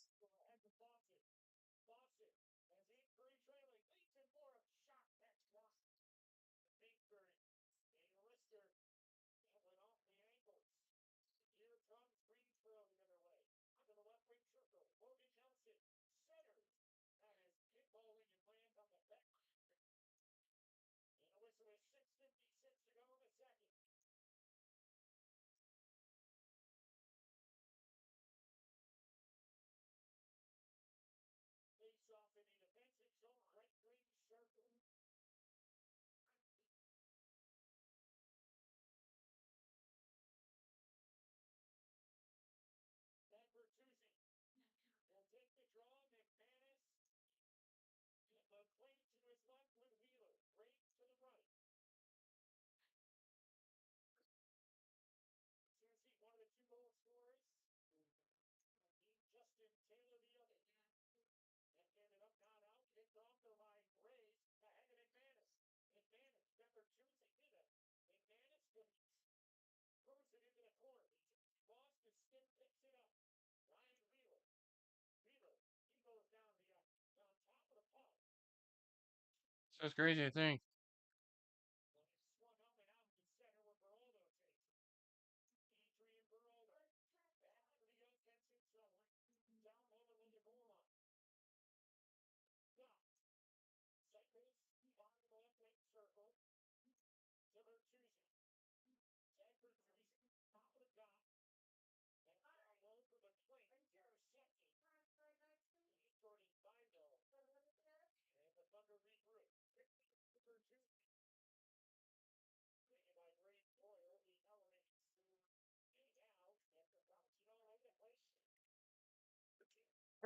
S1: That's crazy to think.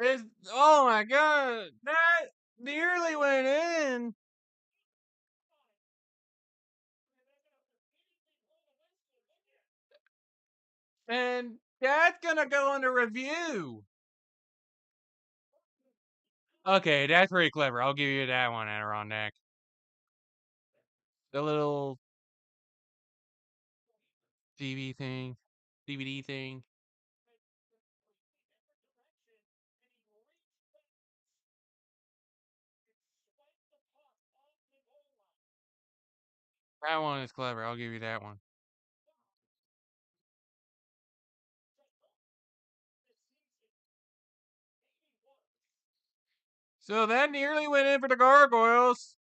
S1: It's, oh my god, that nearly went in. And that's gonna go under review. Okay, that's pretty clever. I'll give you that one, Adirondack. The little DVD thing. That one is clever. I'll give you that one. So that nearly went in for the Gargoyles.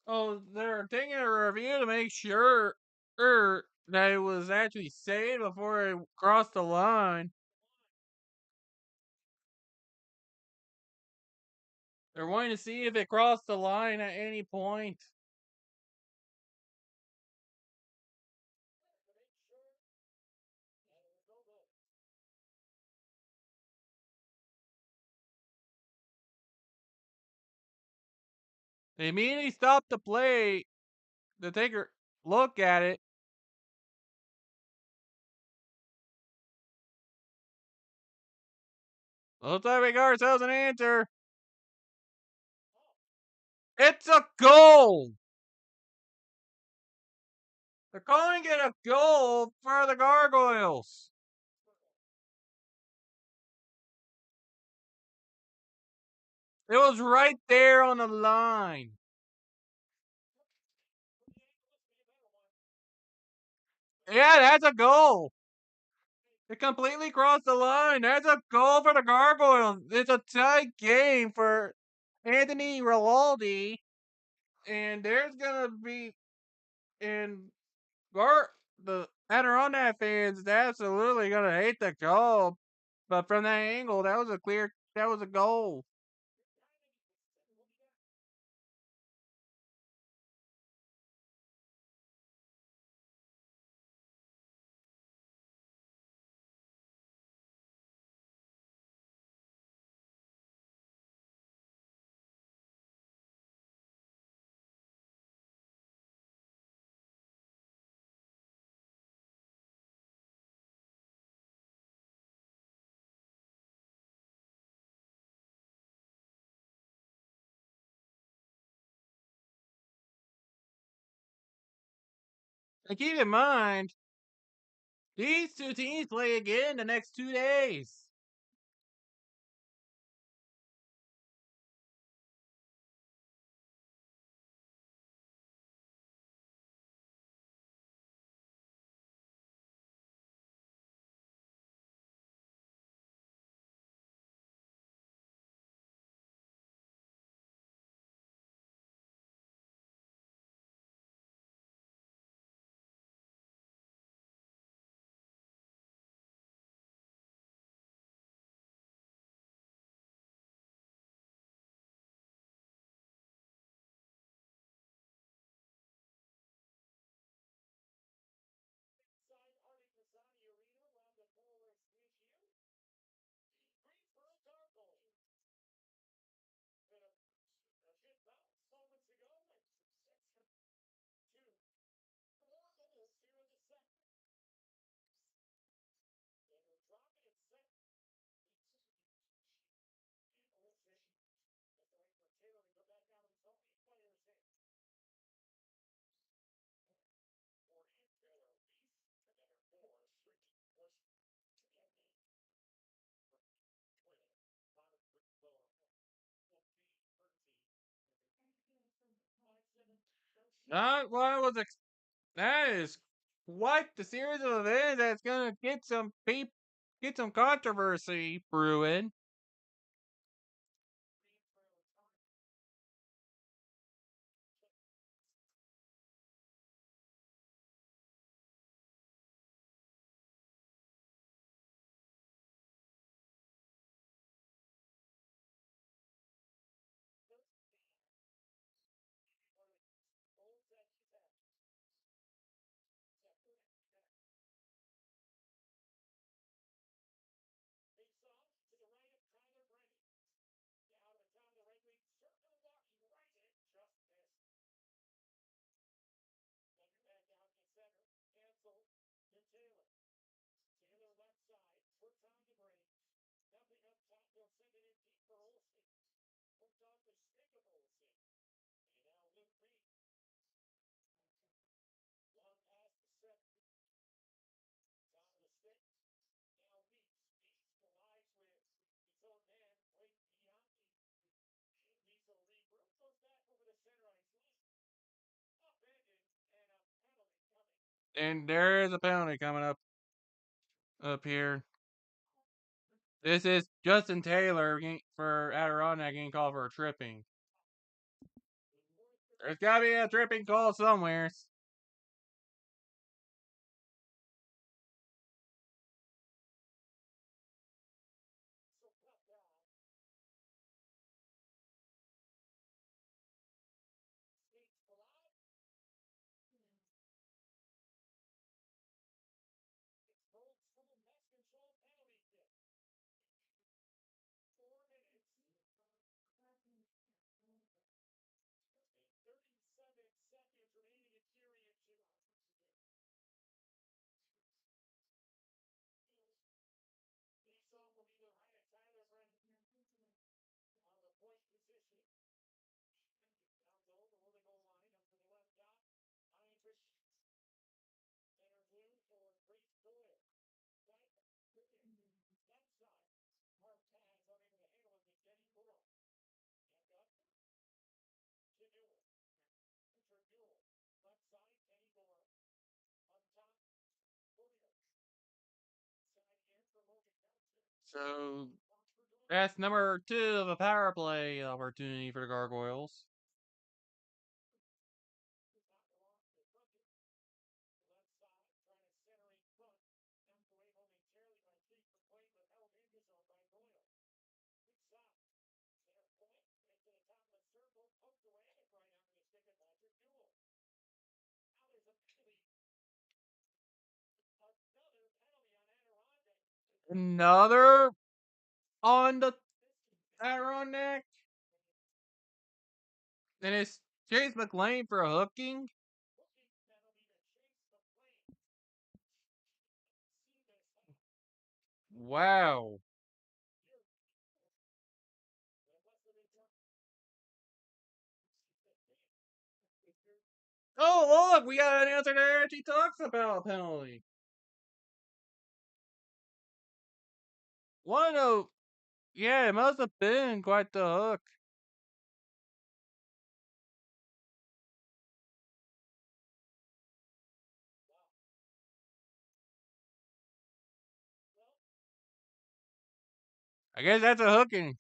S1: Oh, they're taking a review to make sure that it was actually saved before it crossed the line. They're wanting to see if it crossed the line at any point. They immediately stopped the play to take a look at it. Looks like we got ourselves an answer. It's a goal! They're calling it a goal for the Gargoyles. It was right there on the line. Yeah, that's a goal. It completely crossed the line. That's a goal for the Gargoyles. It's a tight game for Anthony Rinaldi. And there's gonna be in the Adirondack fans is absolutely gonna hate the goal. But from that angle, that was a goal. And keep in mind, these two teams play again the next 2 days. Not what I was. That is quite the series of events that's gonna get some controversy brewing. And there is a penalty coming up here. This is Justin Taylor for Adirondack getting called for a tripping. There's gotta be a tripping call somewhere. So that's number 2 of a power play opportunity for the Gargoyles. Another on the Adirondack. And it's Chase McLean for a hooking. Wow. Oh, look, we got an answer that actually talks about a penalty. One of, yeah, it must have been quite the hook. I guess that's a hooking.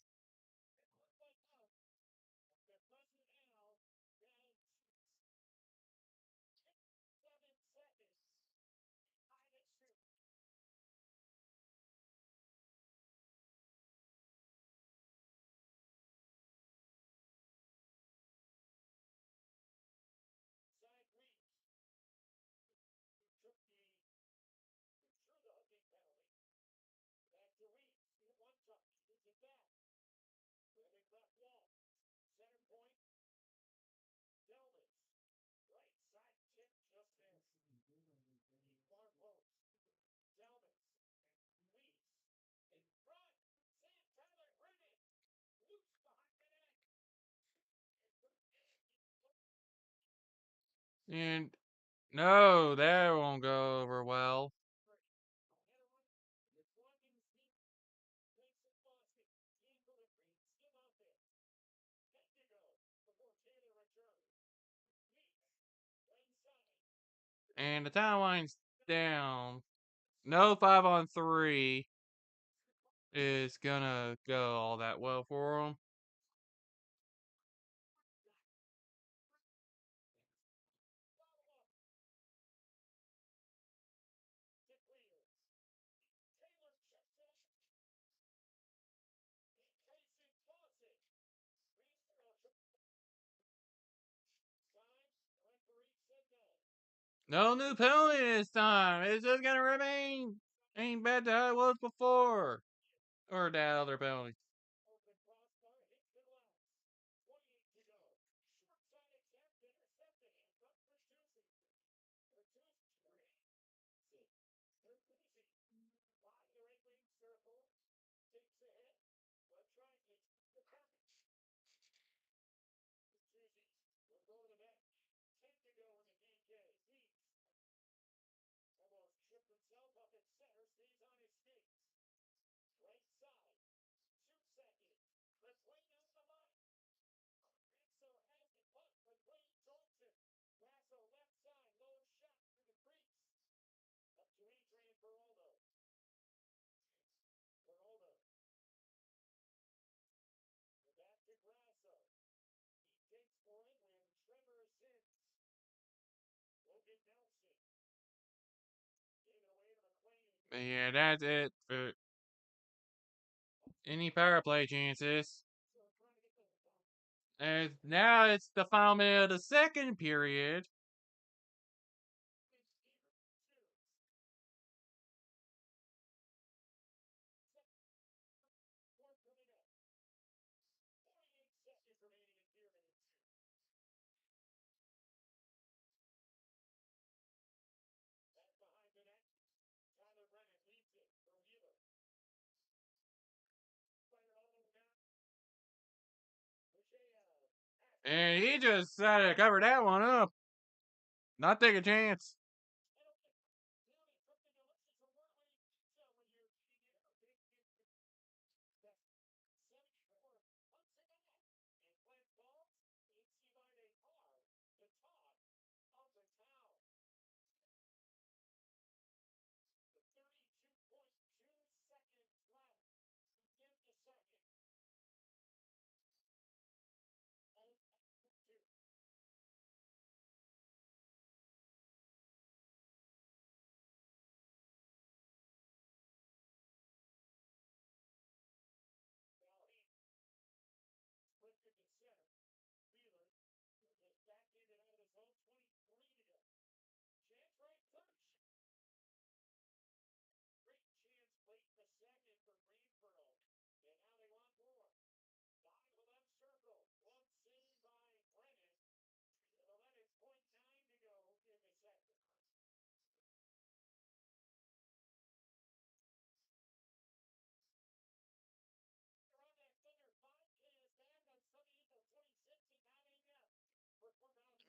S1: And no, that won't go over well. And the timeline's down. No 5-on-3 is gonna go all that well for him. No new penalty this time. It's just gonna remain ain't bad to how it was before. Or that other penalty. Yeah, that's it for any power play chances. And now it's the final minute of the second period. And he just decided to cover that one up. Not take a chance.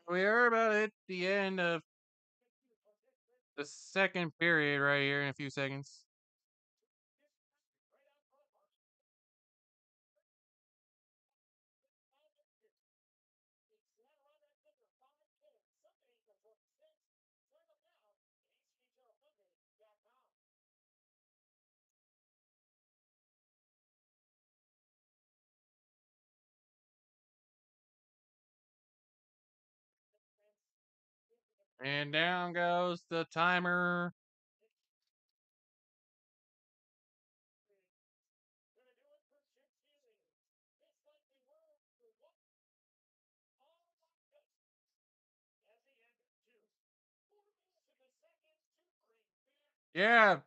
S1: We are about at the end of the second period right here in a few seconds. And down goes the timer. Yeah.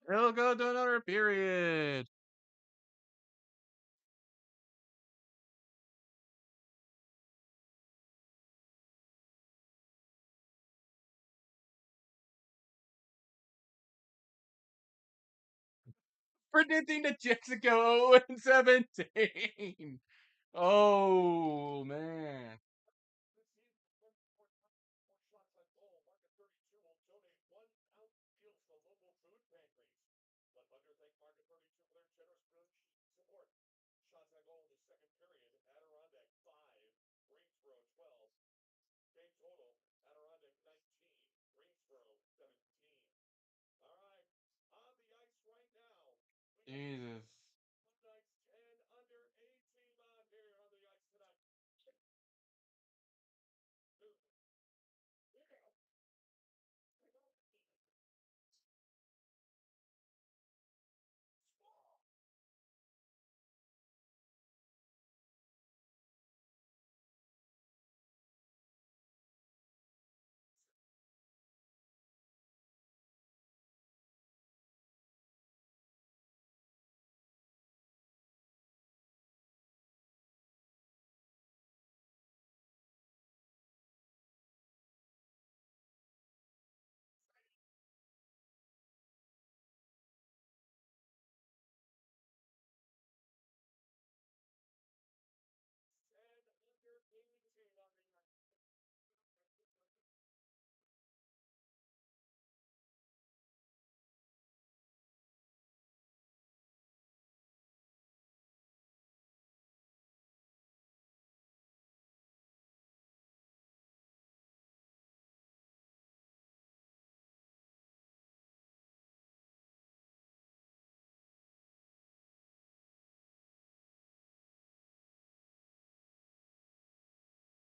S1: It'll go to another period. Predicting the Jets to go 0-17. Oh, man. Jesus.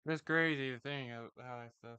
S1: It's crazy to think of how that stuff.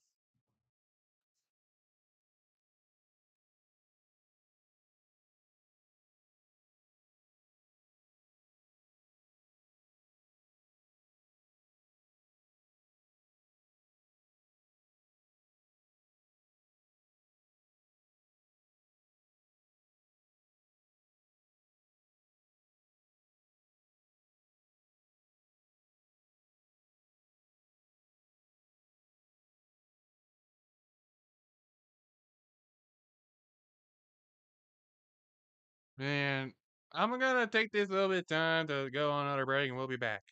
S1: Man, I'm gonna take this little bit of time to go on another break and we'll be back.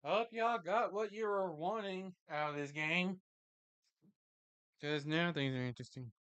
S1: Hope y'all got what you were wanting out of this game. Because now things are interesting.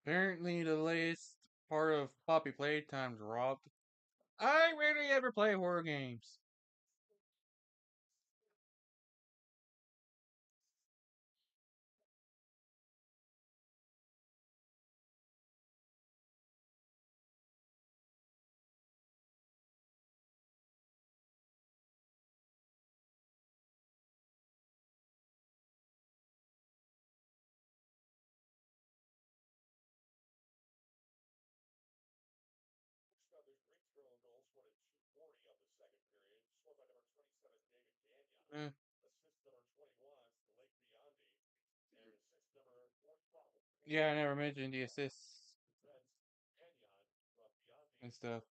S1: Apparently, the latest part of Poppy Playtime's robbed. I rarely ever play horror games. Eh, yeah, I never mentioned the assists and stuff.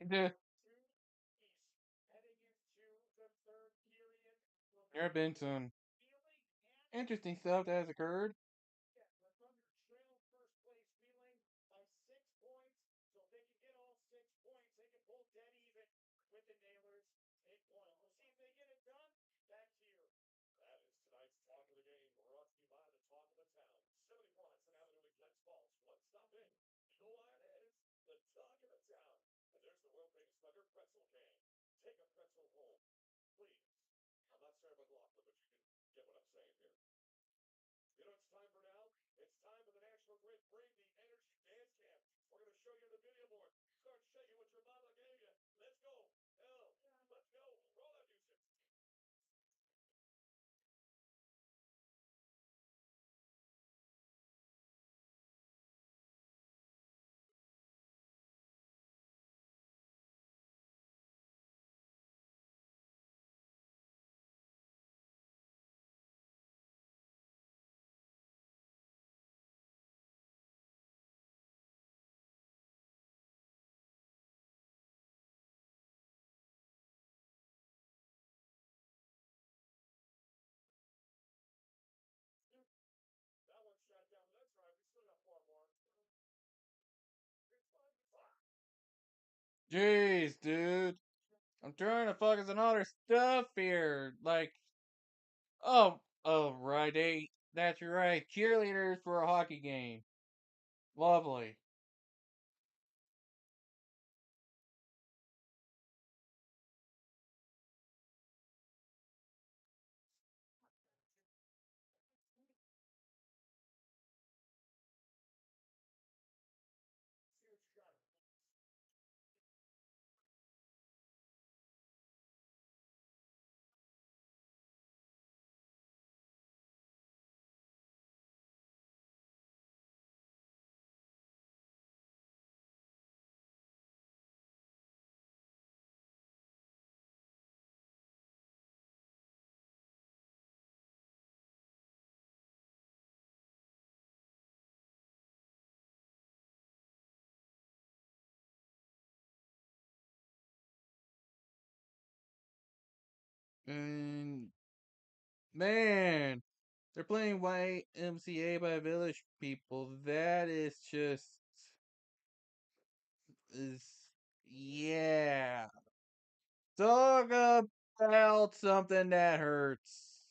S1: Yeah, there have been some interesting stuff that has occurred. Jeez, dude. I'm trying to focus on other stuff here. Like, oh, right, that's right. Cheerleaders for a hockey game. Lovely. And man, they're playing YMCA by Village People. That is yeah. Talk about something that hurts.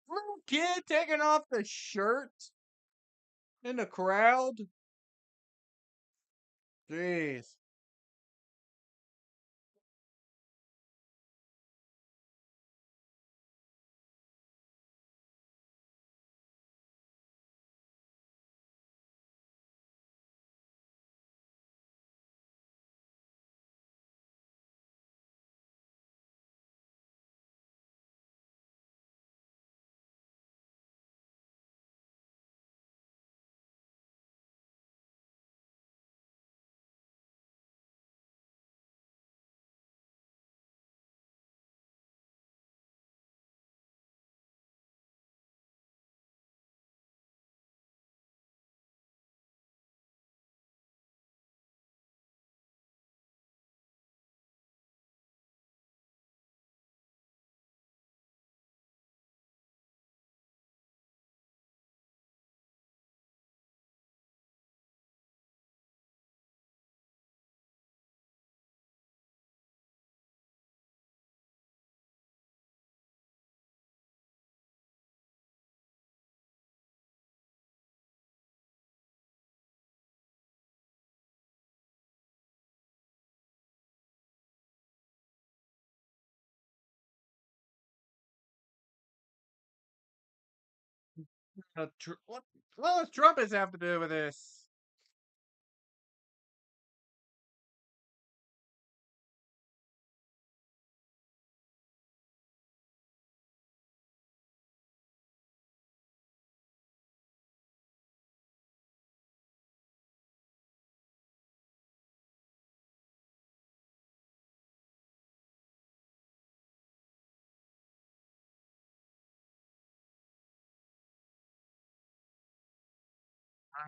S1: Little kid taking off the shirt in the crowd. Jeez. What does Trumpets have to do with this?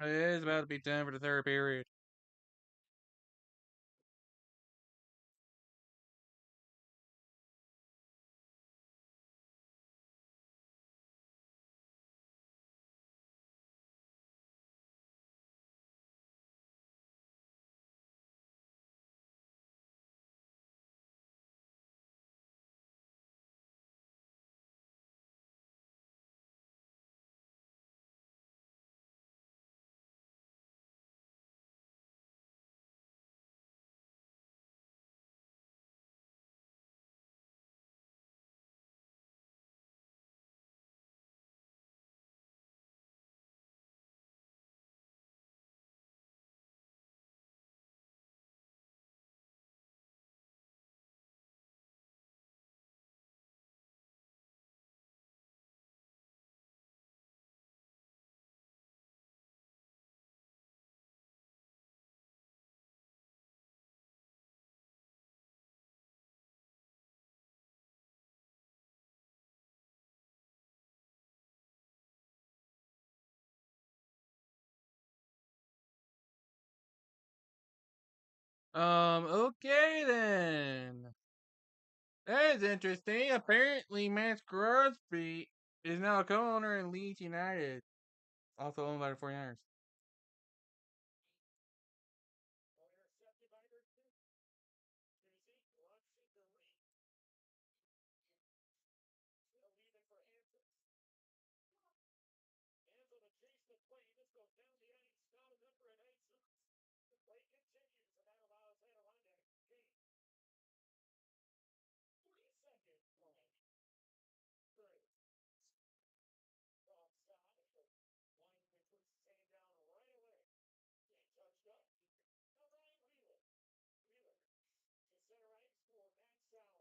S1: It is about to be time for the third period. Okay then. That is interesting. Apparently, Max Crosby is now a co-owner in Leeds United, also owned by the 49ers.
S2: goes down the ice, not enough for an ice. The play continues, and that allows Adirondack to gain 3 seconds. Third. Offside. Lineman puts his hand down right away. He touched up. Now Ryan Wheeler. Wheeler to center ice for Matt Sally.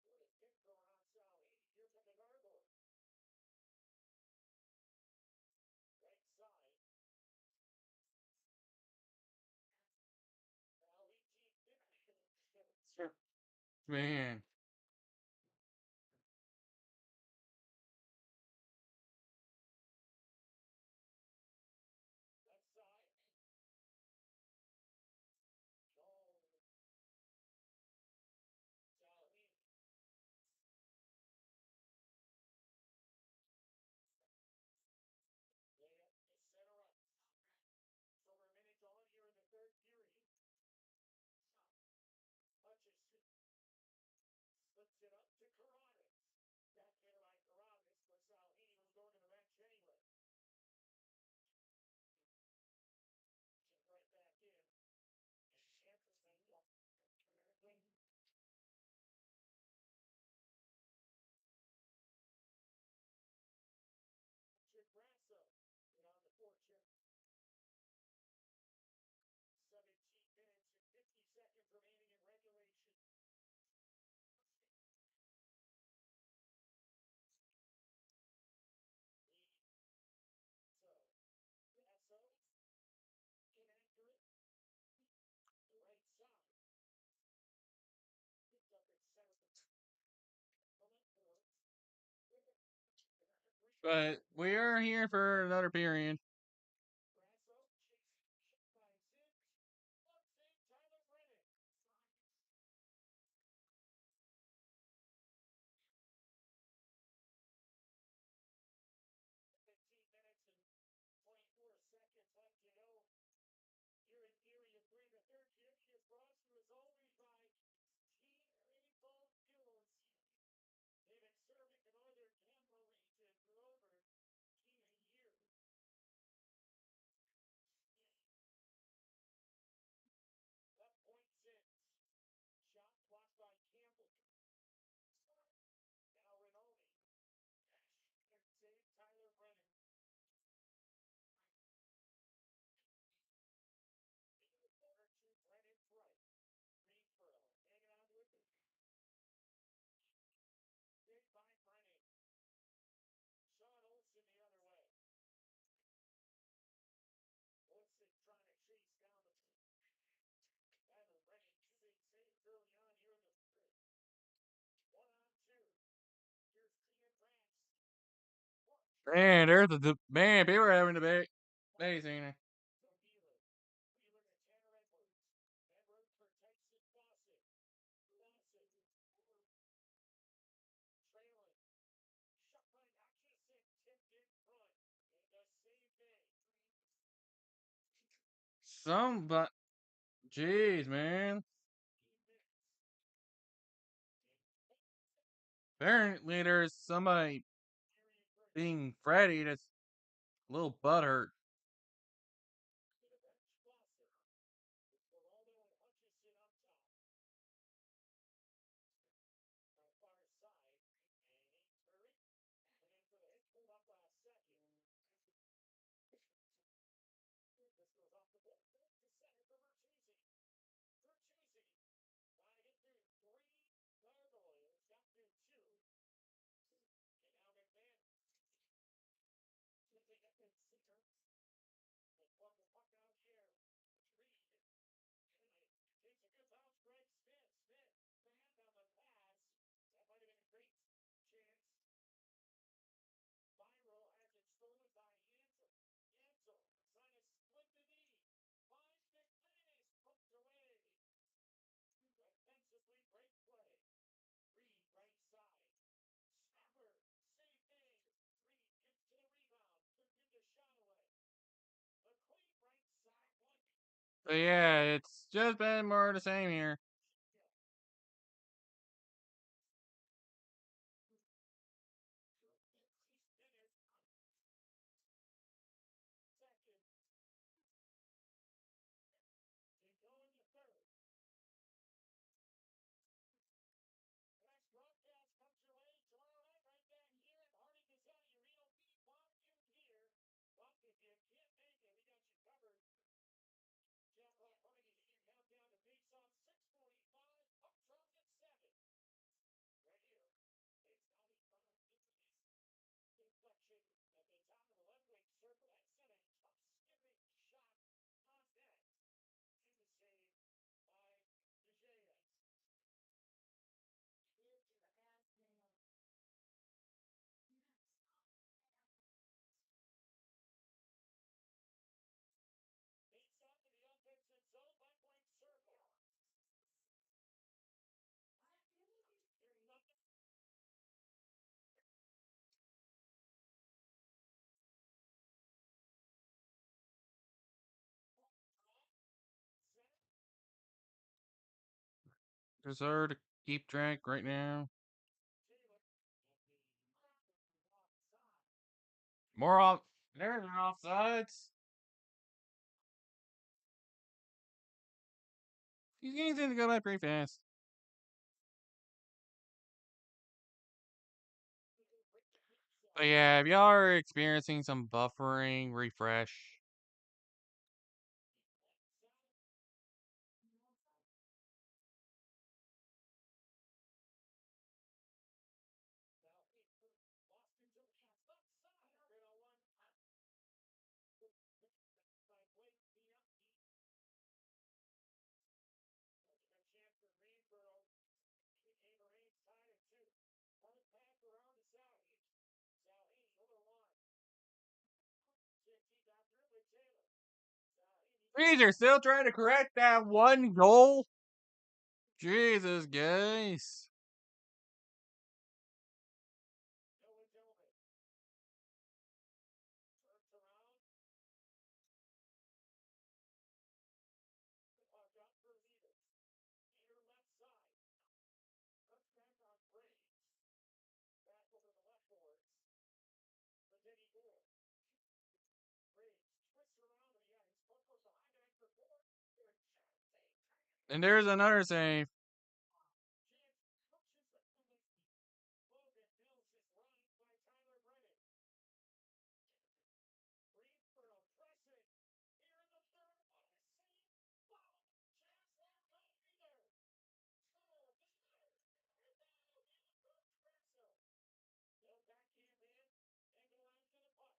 S2: What a kick going on Sally. Here from the Gargoyles. Right side. Now 18-50.
S1: Man.
S2: Left side. Joel. Sally. Layup to center ice. So we're a minute gone here in the third period. Hutchison slips it up to Karanis. Backhand by Karanis, but Salhini was going to the bench anyway. Check right back in. Jefferson. Grasso on the forecheck. 17 minutes and 50 seconds remaining in regulation. So, Grasso, inaccurate. The right side. Picked up at 7.
S1: But we are here for another period.
S2: Grasso chasing by Sims. Love save Tyler Brennan. 15 minutes and 24 seconds left to go. Here in period 3, the third period is brought to you as always by Team Rainbow Fuels. They've been serving the Northern Campbell region for over 15 years. Left point 6. Shot blocked by Campbell. Now Rinaldi. Save Tyler Brennan. Corner to Brennan's right. Greensboro hanging on to it. Big by Brennan. Sean Olsen the other way. Olsen trying to chase down the Tyler Brennan. 2 big saves early on here in the third. 1-on-2. Here's Ian Rance.
S1: Man, there's the man. People are having a debate. Amazing.
S2: Wheeler to Tanner Edwards. Edwards for Tyson Fawcett. Fawcett. Trailing. Shot by Hutchison. Tipped in front. And the save day.
S1: But jeez, man. Apparently, there's somebody being Freddy that's a little butthurt.
S2: This goes off the board. To center for Bertuzzi. Bertuzzi. Trying to get through 3 Gargoyles. Got through 2. And now McMahon. Slipping up in center. They flung the puck out here. Reed. Takes a good bounce. Greg Smith. Smith. Band on the pass. That might have been a great chance. Viral has it stolen by Ansel. Ansel trying to split the knee. Finds McManus. Poked away. Defensively break play. Reed right side. Snapper. Save game. Reed gets to the rebound. Took him the shot away. McQueen right side. One.
S1: But yeah, it's just been more of the same here. Deserve to keep track right now. More off. There's an offsides. These games seem to go by pretty fast. But yeah, if y'all are experiencing some buffering, refresh.
S2: Greensboro. Ames tied at 2. Punt back around to Salheen. Salheen over the line. 15 got through with Taylor.
S1: Jeez, they're still trying to correct that one goal. Jesus, guys.
S2: Noah Dillman. Turns around. The puck out for Leader. Leader left side. Cuts back on Graves. Back over the left boards. For Denny Gore. Graves twists around and yeah, his puck goes behind the net for four.
S1: And there's another save.
S2: Chance coaches the penalty. Logan Mills is run by Tyler Brennan. Greensboro pressing. Here in the third. What a save. Wow. Chance left go either. Score. And now in the first Brazil. They'll backhand in and go after the puck.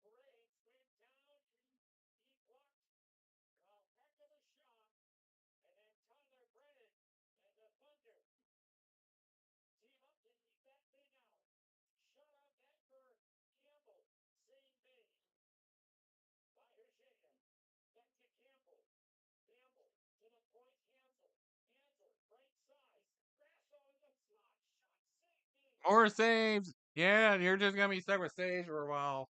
S2: Graves went down. He blocked. A heck of a shot. And then Tyler Brennan and the Thunder team up to keep that thing out. Shot on net for Campbell. Same thing. By Hershea. Back to Campbell. Campbell to the point. Hansel. Hansel. Right side. Grasso in the slot. Shot. Safety.
S1: More saves. Yeah, you're just gonna be stuck with saves for a while.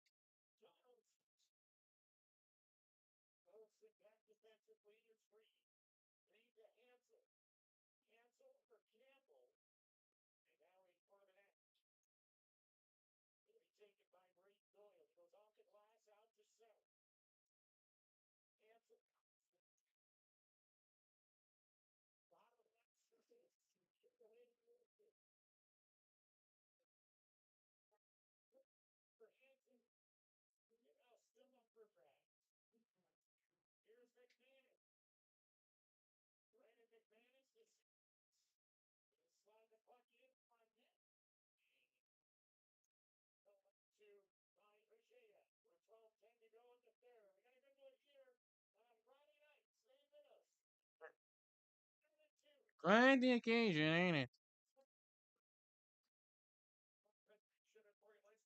S2: Olsen back defensively to Green. Green to Hansel. Hansel for Campbell. And now in front of the net. It'll be taken by Brady Doyle. Goes off the glass out to center. Hansel. Bottom of left circle. For Hanson. And now still up for grabs. Here's McManus. Brandon McManus is slide the puck in on net. To by Hershea. With 12:10 to go in the third. We got a good one here on Friday night. Stay with us.
S1: Quite the occasion, ain't it?
S2: Since 1974.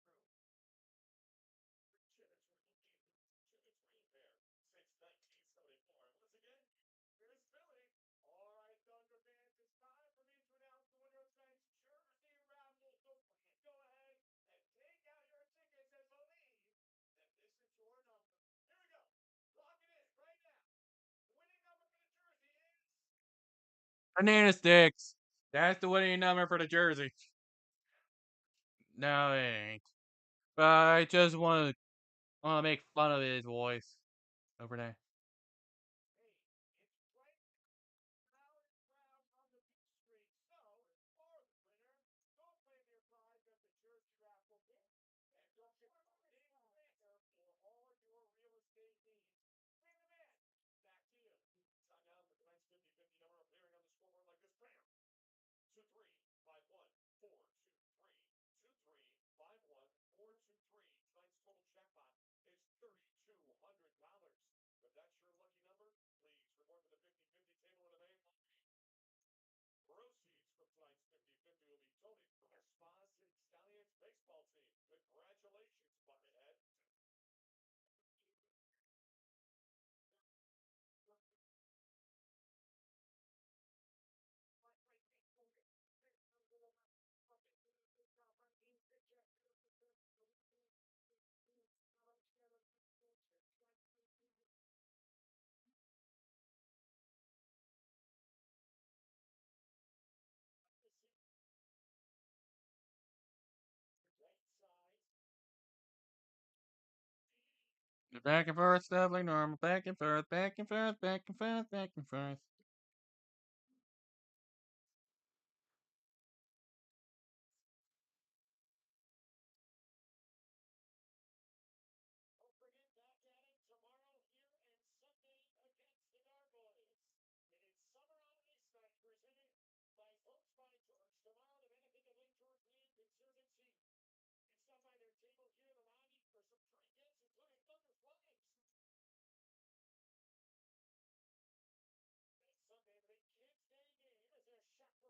S2: Once again, here's Philly. All right, Thunder fans, it's time for me to announce the winner of tonight's Jersey raffle. So please go ahead and take out your tickets and believe that this is your number. Here we go. Lock it in right now. The winning number for the jersey is
S1: Banana sticks. That's the winning number for the jersey. No, it ain't. But I just want to make fun of his voice over there.
S2: Hey, it's right now and proud on the big screen. So, for the winner, go claim your prize at the Jersey Raffle. And don't forget to name the winner for all your real estate needs. Bring them in. Back to you. Time now for tonight's 50-50 number appearing on the scoreboard like this. Bam! 2-3-5-1-4-2-3. 2-3-5-1-4-2-3. Tonight's total jackpot is $3,200. If that's your lucky number, please report to the 50-50 table in the main lobby. Proceeds from tonight's 50-50 will be donated to the Spa City Stallions baseball team. Congratulations, Buck.
S1: Back and forth stuff like normal. Back and forth, back and forth, back and forth, back and forth.
S2: Don't forget back at it tomorrow here and Sunday against the Gargoyles. It is Summer on Ice Night presented by Folks by George. Tomorrow, the benefit of Lake George Land Conservancy. And stop by their table here in the lobby for some free gifts, including Thunder Flags. Next Sunday, the big Kids Day game as their shot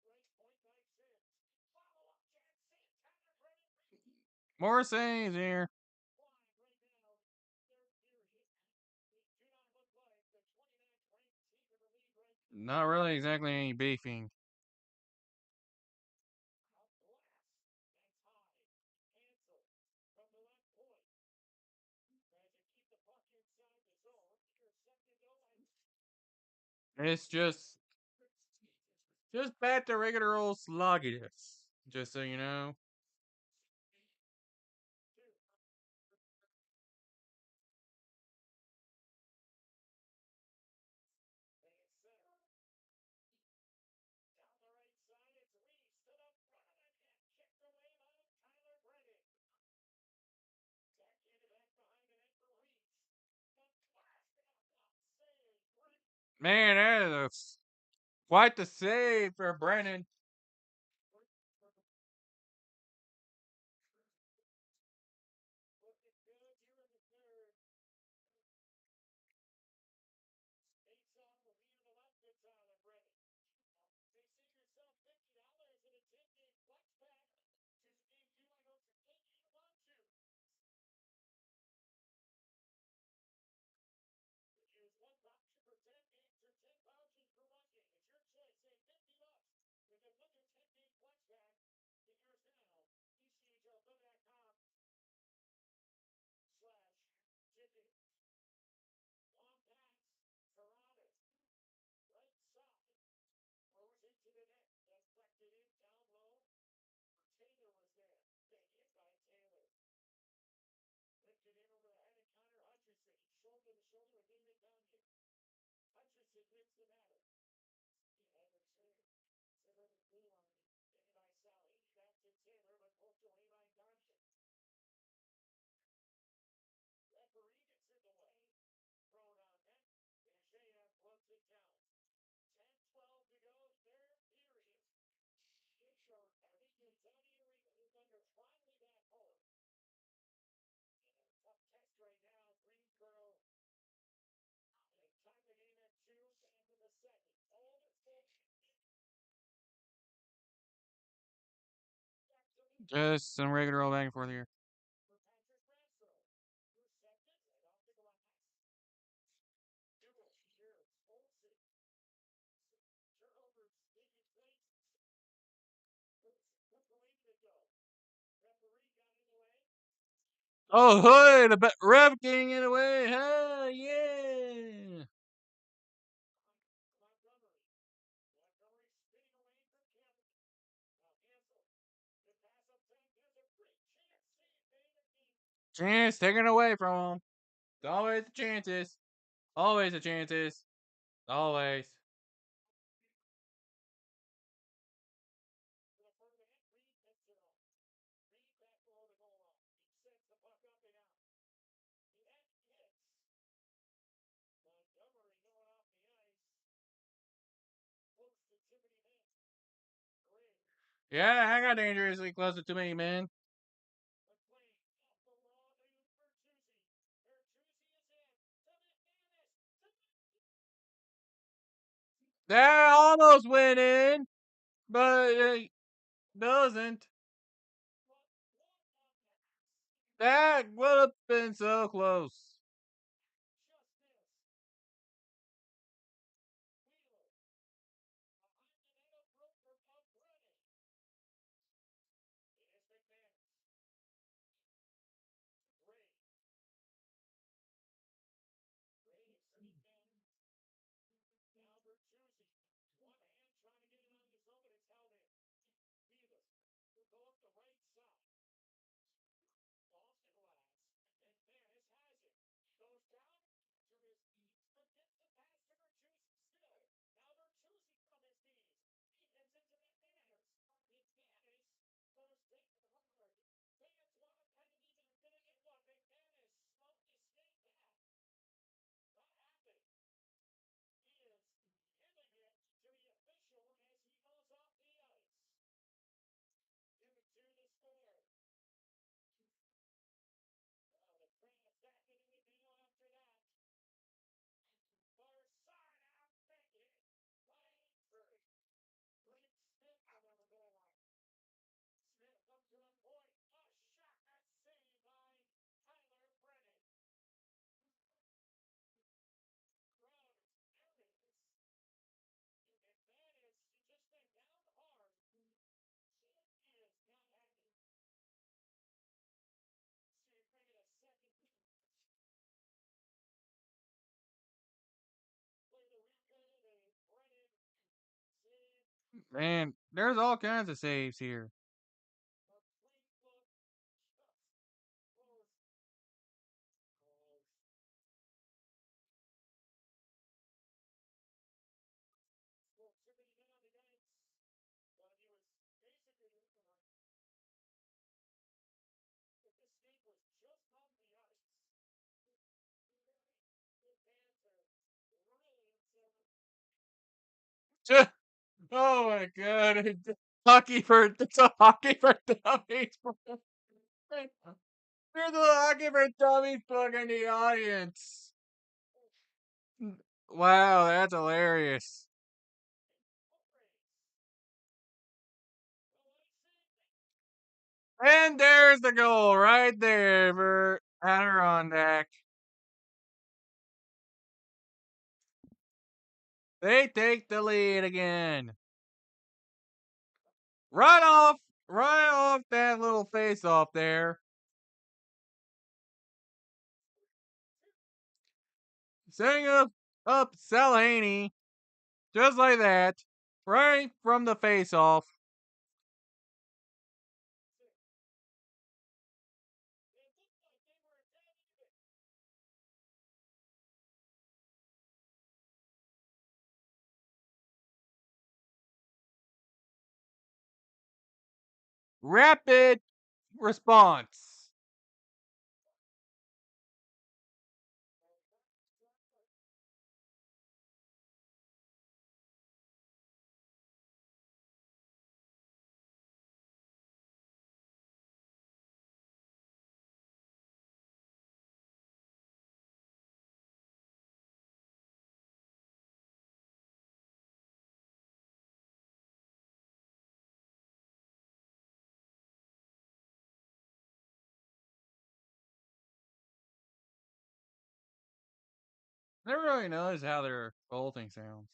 S2: goes back right point by Sims. Follow up chance, Santana Brennan.
S1: More saves here.
S2: Flying right now, third period. They do not look like the 29th ranked team in the league right now.
S1: Not really exactly any beefing.
S2: A blast. That's high. Cancel from the left point. Tries to keep the puck inside the zone. Intercepted though by
S1: It's just back to regular old slogginess. Just so you know.
S2: two. They get center. Down the right side, it's Lee stood up front of the net. Kicked away by Tyler Brennan. Backhanded back behind the net for Reeds. The blast and a block save. Brennan.
S1: Man, that is quite the save for Brennan.
S2: Looking good here in the third. Face off will be to the left of Tyler Brennan. They save yourself $50 in a 10-game flex pack. Just game 2, I go to 10 you want to. Use one voucher for 10 games or 10 vouchers for one game. It's your choice. Save $50 with another 10-game flex pack. Get yours now. ECHL.com/tickets. Long pass. Serrano. Right side. Throws into the net. Deflected in down low. Taylor was there. Big hit by Taylor. Lifted in over the head of Connor Hutchinson. Shoulder to shoulder with David Gagne. Hutchinson wins the battle. Center of the blue line. Hit by Sally. Back to Taylor, but poked away by Gagne. Referee gets in the way. Thrown on net. And Sheehan floats it down. 10-12 to go, third period. Adirondack is under finally back home. In a tough test right now, Greensboro. And time the game at 2 and in the second. All the
S1: Just some regular old back and forth here.
S2: for Patrick Grasso. Recepted right off the glass. Newell, Shears, Olsen. Turnovers taking place. Took away to go. Referee got in the way.
S1: Oh, hey, the ref getting in the way. Huh, yeah.
S2: Montgomery. Montgomery spinning away from Campbell. Now Hansel. The pass up top. There's a great chance. Save made again.
S1: Chance taken away from him. Always the chances. Always the chances. Always.
S2: To the front of the net. Reed picks it off. Reed back below the goal line. He sets the puck up and out. The net hits. Montgomery going off the ice. Close to too many men. Gray.
S1: Yeah, I got dangerously close to too many men.
S2: McLean off the wall to Bertuzzi. Bertuzzi is in. To McManus.
S1: That almost went in, but it doesn't. That would have been so close.
S2: Just missed. Wheeler. Behind the net of Brennan. It is McManus. Ray. Ray sneaked in. Now Bertuzzi. One hand trying to get it on his own, but it's held in. Wheeler will go up the right side. Off the glass. McManus has it.
S1: Man, there's all kinds of saves here. Oh my god. Hockey for it's a hockey for dummies. There's a hockey for dummies book in the audience. Wow, that's hilarious. And there's the goal right there for Adirondack. They take the lead again. Right off, right off that little face off there. Setting up Salhaney. Just like that. Right from the face off. Rapid response. Never really knows how their bolting sounds.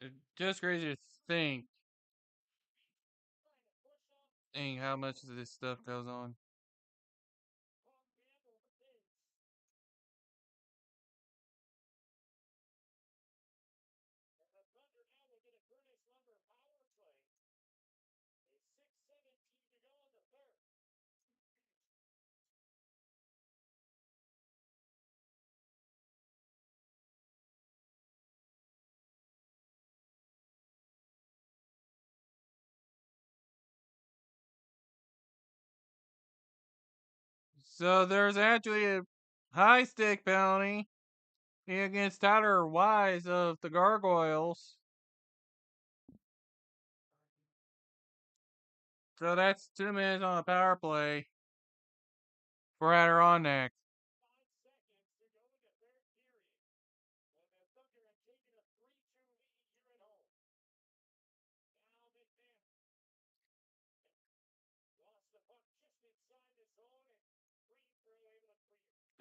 S1: It's just crazy to think how much of this stuff goes on. So there's actually a high stick penalty against Tyler Wise of the Gargoyles. So that's 2 minutes on a power play for Adirondack.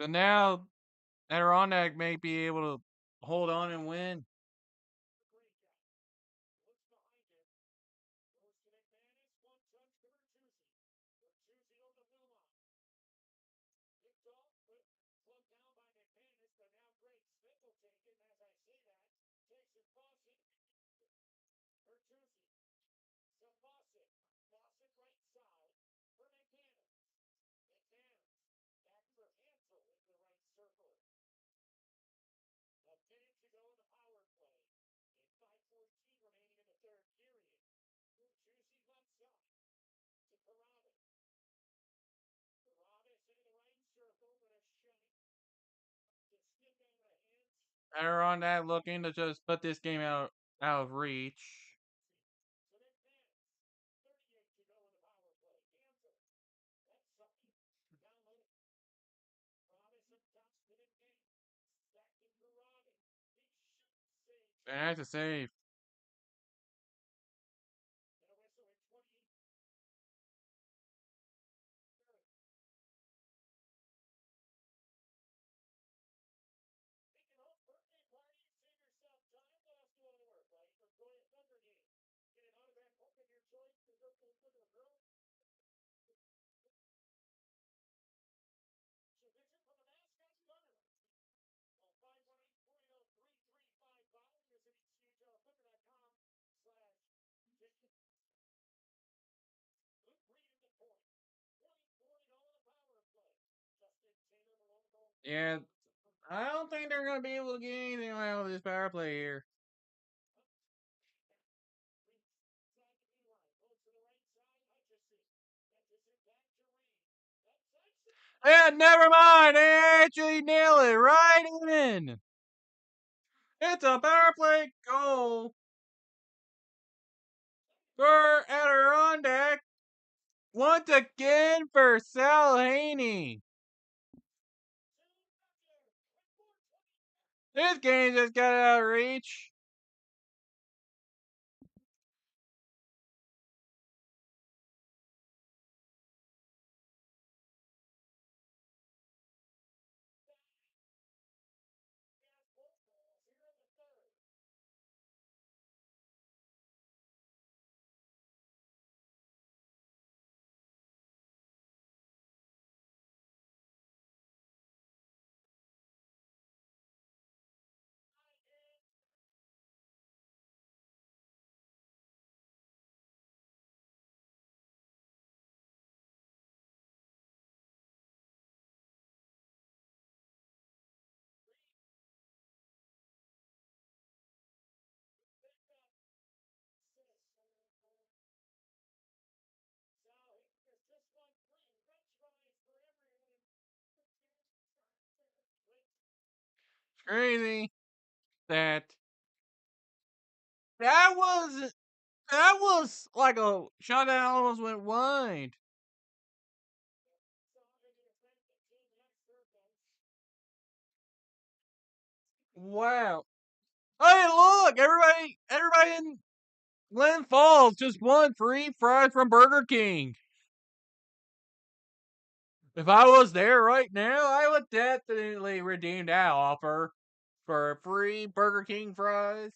S1: So now Adirondack may be able to hold on and win. Adirondack looking to just put this game out of reach.
S2: So then Nance, 38 to go in the power play. Answer. That's something. Download it. Robinson touched it in game. Second to Robin. He shoots, saves.
S1: And that's a save.
S2: And a whistle in 20. Making home birthday party, save yourself time. Let us do all the work, buddy. Enjoy a Thunder game. Get an autograph book of your choice. Look at the girl. So visit from the mascot Thunder. On 518-480-3355. Visit ECHLThunder.com/ticket. Luke Reed at the point. 20-40 on the power play. Justin Taylor Malone.
S1: Yeah, I don't think they're going to be able to get anything out of this power play here. And never mind, they actually nail it right in. It's a power play goal for Adirondack. Once again for Sal Haney. This game just got out of reach. It's crazy that was like a shot that almost went wide. Wow. Hey, look, everybody in Glen Falls just won free fries from Burger King. If I was there right now, I would definitely redeem that offer for free Burger King fries.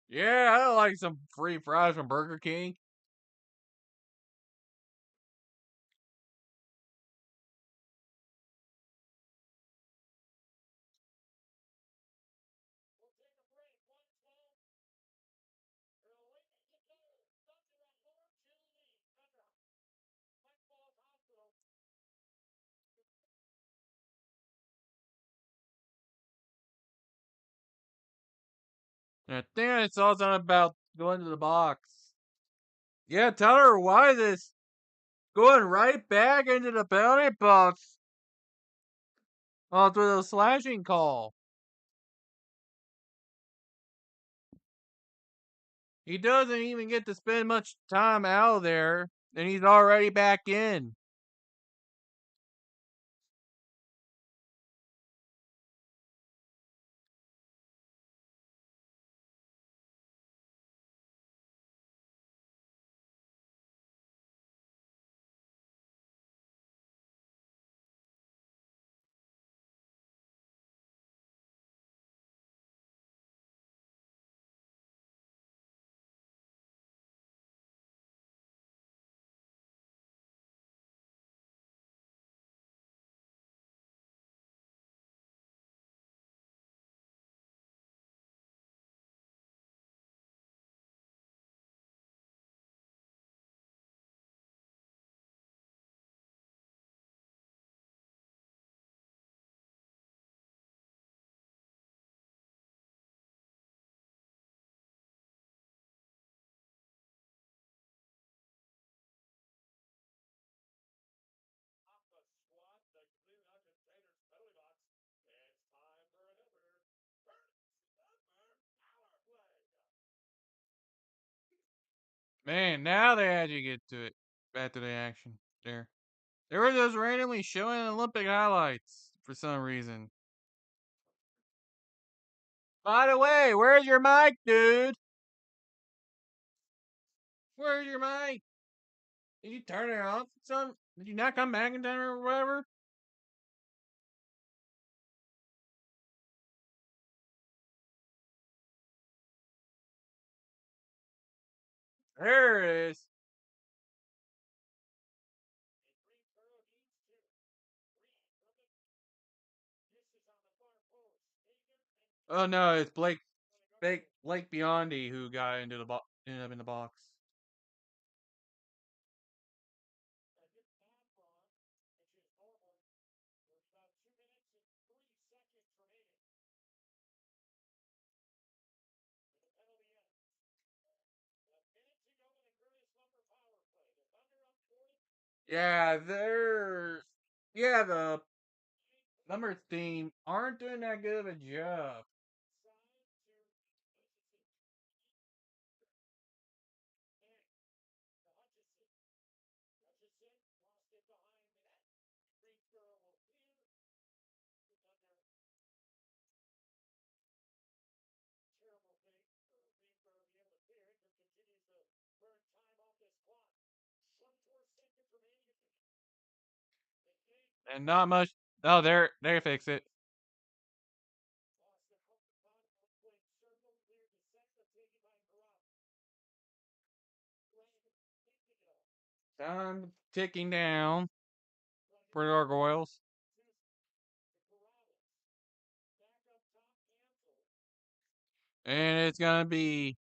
S1: Yeah, I like some free fries from Burger King. I think I saw something about going to the box. Yeah, tell her why this going right back into the penalty box after the slashing call. He doesn't even get to spend much time out there, and he's already back in. Man, now they actually get to it. Back to the action there. They were just randomly showing Olympic highlights for some reason. By the way, where's your mic, dude? Where's your mic? Did you turn it off? Did you not come back in time or whatever? There it is.
S2: Greensboro needs two. Green from the misses on the far post. Hager and
S1: Oh no, it's Blake Biondi who got into the ended up in the box.
S2: a good pass wrong, which is normal. There's about 2 minutes and 3 seconds remaining. With the penalty in. A minute to go in the Curtis Lumber power play. The Thunder up 40.
S1: The Numbers team aren't doing that good of a job.
S2: Side to Hutchison. Hutchison lost it behind the net. Greensboro will clear. The Thunder. Terrible thing for Greensboro to be able to clear it, but continues to burn time off this clock. 24 seconds remaining.
S1: And not much. Oh, they fix it.
S2: Lost the bottom one-point circle. Cleared the second, taken by Garab.
S1: Time ticking down for the Gargoyles. And it's going to be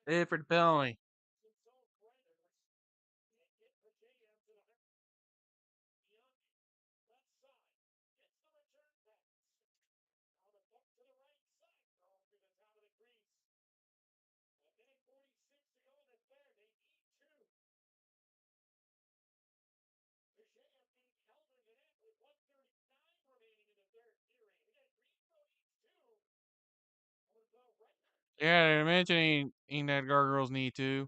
S1: it for the penalty. Yeah, they're mentioning that Gargoyles need to.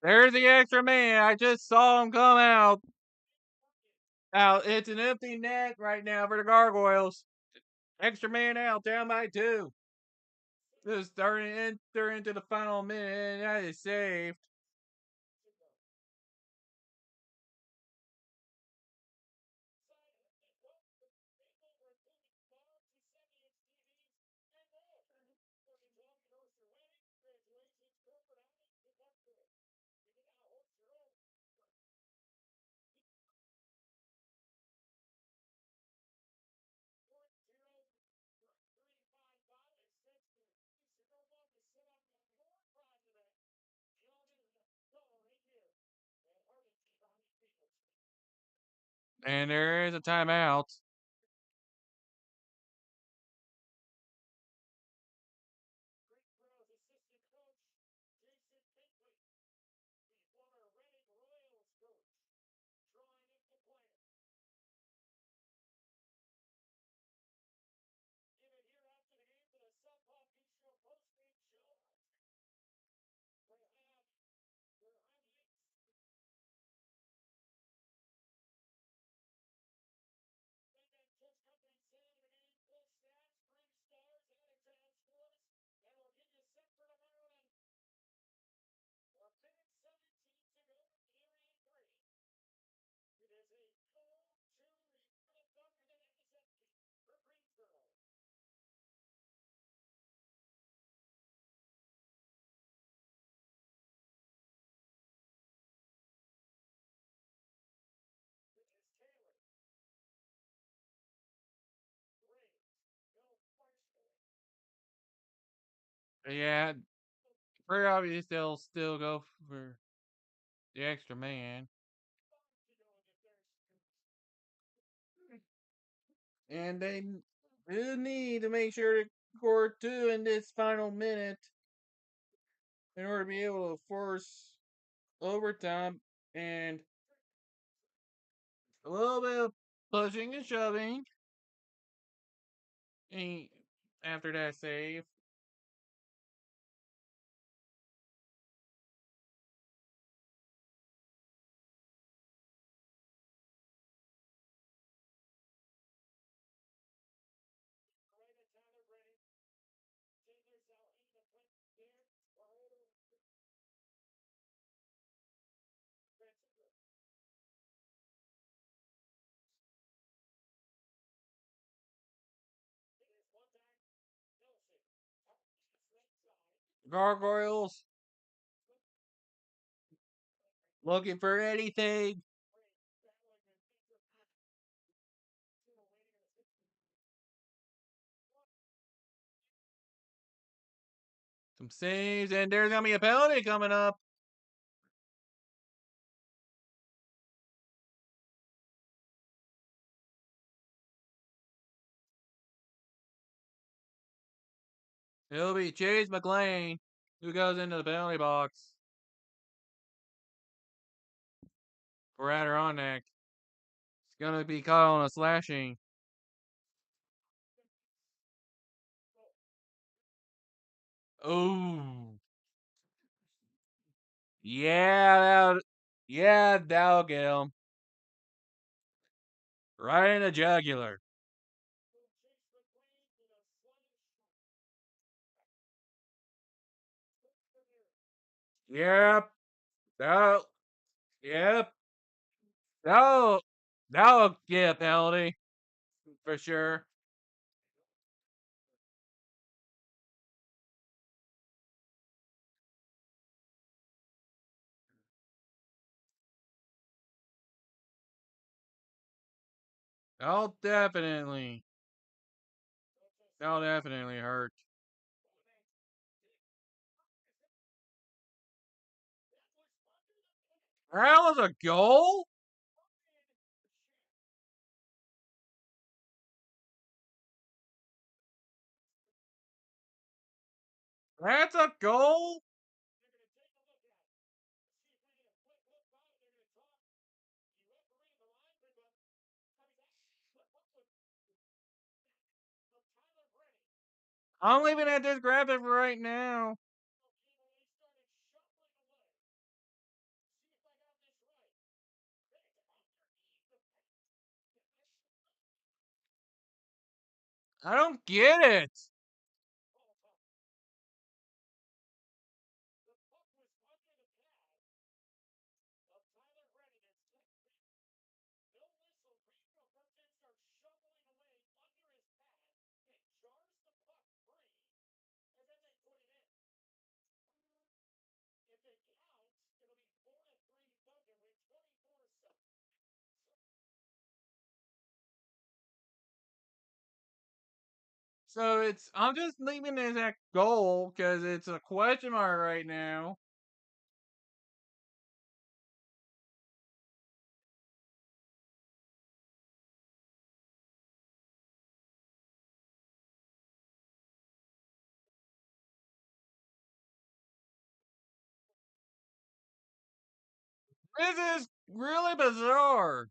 S1: There's the extra man. I just saw him come out. Out. It's an empty net right now for the Gargoyles. Extra man out, down by 2. Just starting to enter into the final minute, and that is saved. And there is a timeout.
S2: Greensboro's assistant coach, Jason Pinkley, the former Reading Royals coach, drawing up the plan. Give it here after the game to the Southpaw Bistro post-game show. They have their highlights. Then just company saying the game full stats, 3 stars, and exact scores, and we'll get you set for tomorrow night. A minute 17 to go in period 3. It is a 4-2 lead for the Thunder. The net is empty for Greensboro. This is Taylor. Graves. No Marshall.
S1: Yeah, pretty obvious they'll still go for the extra man. And they do need to make sure to score 2 in this final minute in order to be able to force overtime and a little bit of pushing and shoving after that save. Gargoyles. Looking for anything. Some saves, and there's going to be a penalty coming up. It'll be Chase McLean who goes into the penalty box for Adirondack. It's going to be caught on a slashing. Oh. That'll get him. Right in the jugular. Yep. That'll, yep. That'll, that'll get a penalty. For sure. That'll definitely hurt. That was a goal? That's a goal? I'm leaving at this graphic right now. I don't get it. So I'm just leaving it at goal because it's a question mark right now. This is really bizarre.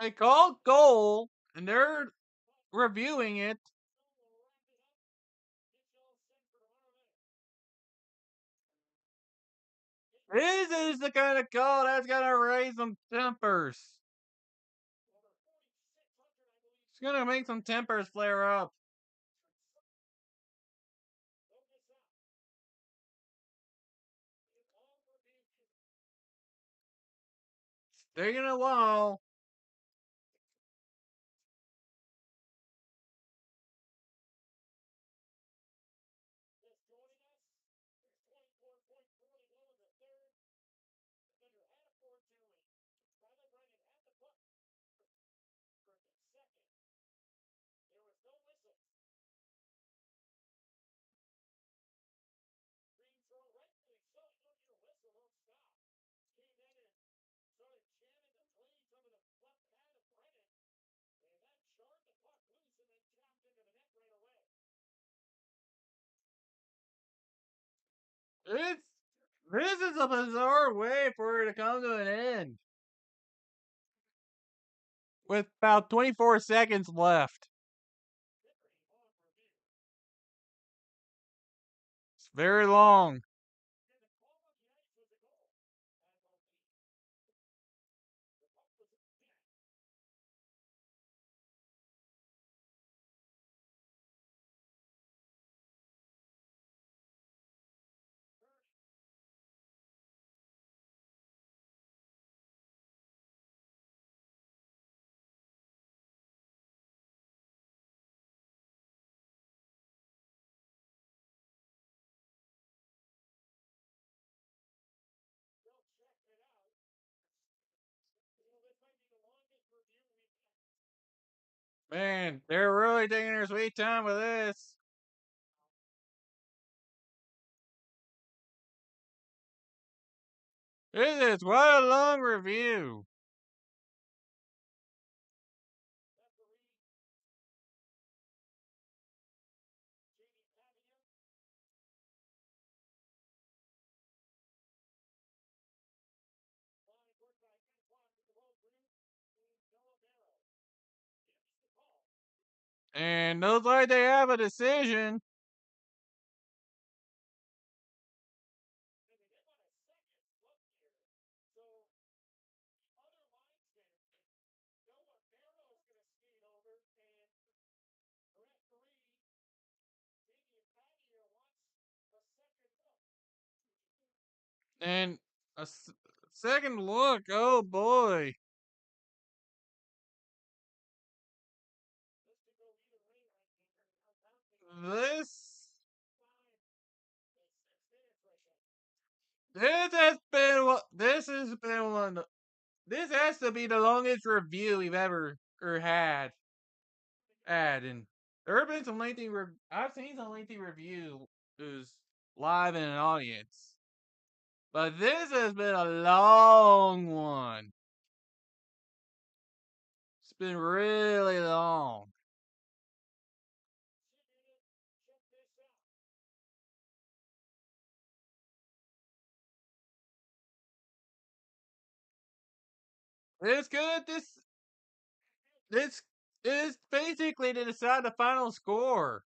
S1: They called goal and they're reviewing it. This is the kind of call that's gonna raise some tempers. It's gonna make some tempers flare up. Taking a while. It's this is a bizarre way for it to come to an end. With about 24 seconds left. It's very long. Man, they're really taking their sweet time with this. This is quite a long review. And looks like they have a decision. And a second look. Oh boy. This this has been one. This has to be the longest review we've ever had, and there have been some lengthy. I've seen some lengthy reviews live in an audience, but this has been a long one. It's been really long. It's good. This is basically to decide the final score.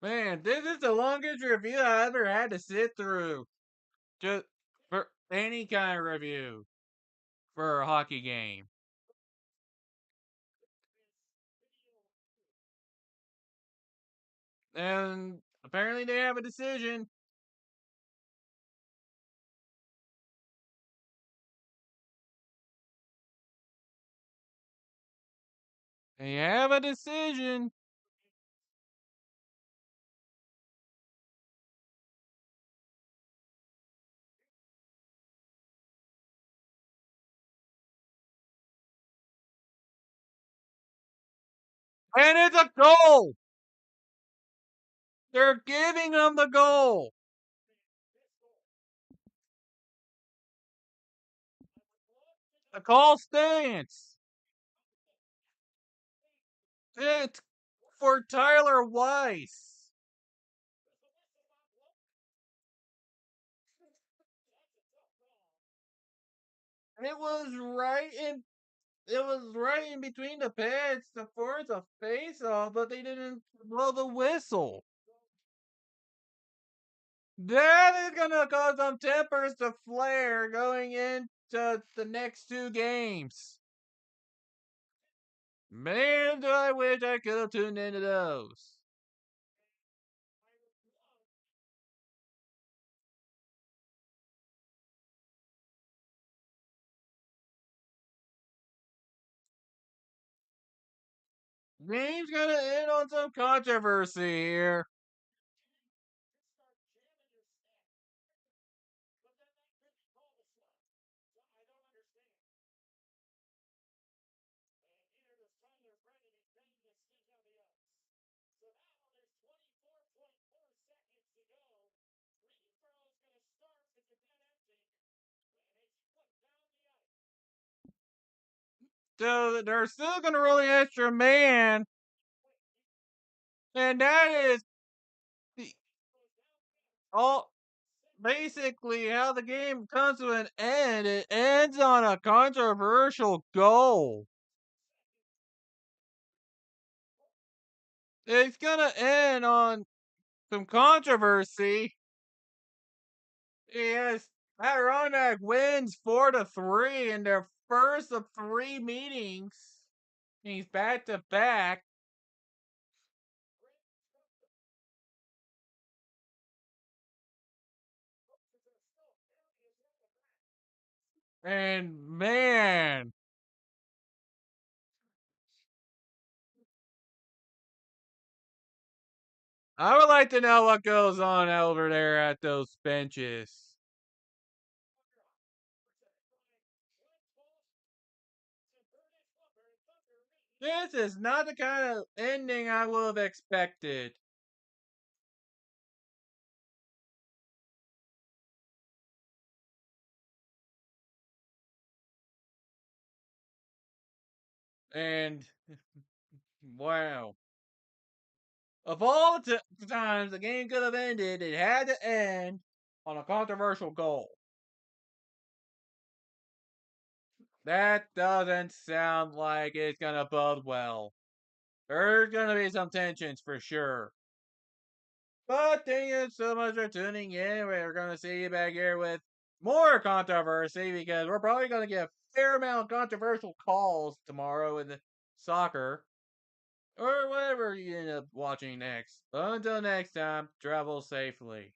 S1: Man, this is the longest review I ever had to sit through. Just for any kind of review for a hockey game. And apparently they have a decision. They have a decision. And it's a goal. They're giving them the goal. The call stands. It's for Tyler Weiss. It was right in it was right in between the pads to force a face off, but they didn't blow the whistle. That is gonna cause some tempers to flare going into the next two games. Man, do I wish I could have tuned into those. Game's gonna end on some controversy here. So they're still gonna roll the extra man, and that is the all basically how the game comes to an end. It ends on a controversial goal. It's gonna end on some controversy. Yes, Adirondack wins 4-3 in their first of three meetings. He's back to back. And man, I would like to know what goes on over there at those benches. This is not the kind of ending I would have expected. And wow. Of all the times the game could have ended, it had to end on a controversial goal. That doesn't sound like it's gonna bode well. There's gonna be some tensions for sure. But thank you so much for tuning in. We're gonna see you back here with more controversy because we're probably gonna get a fair amount of controversial calls tomorrow in the soccer or whatever you end up watching next. But until next time, travel safely.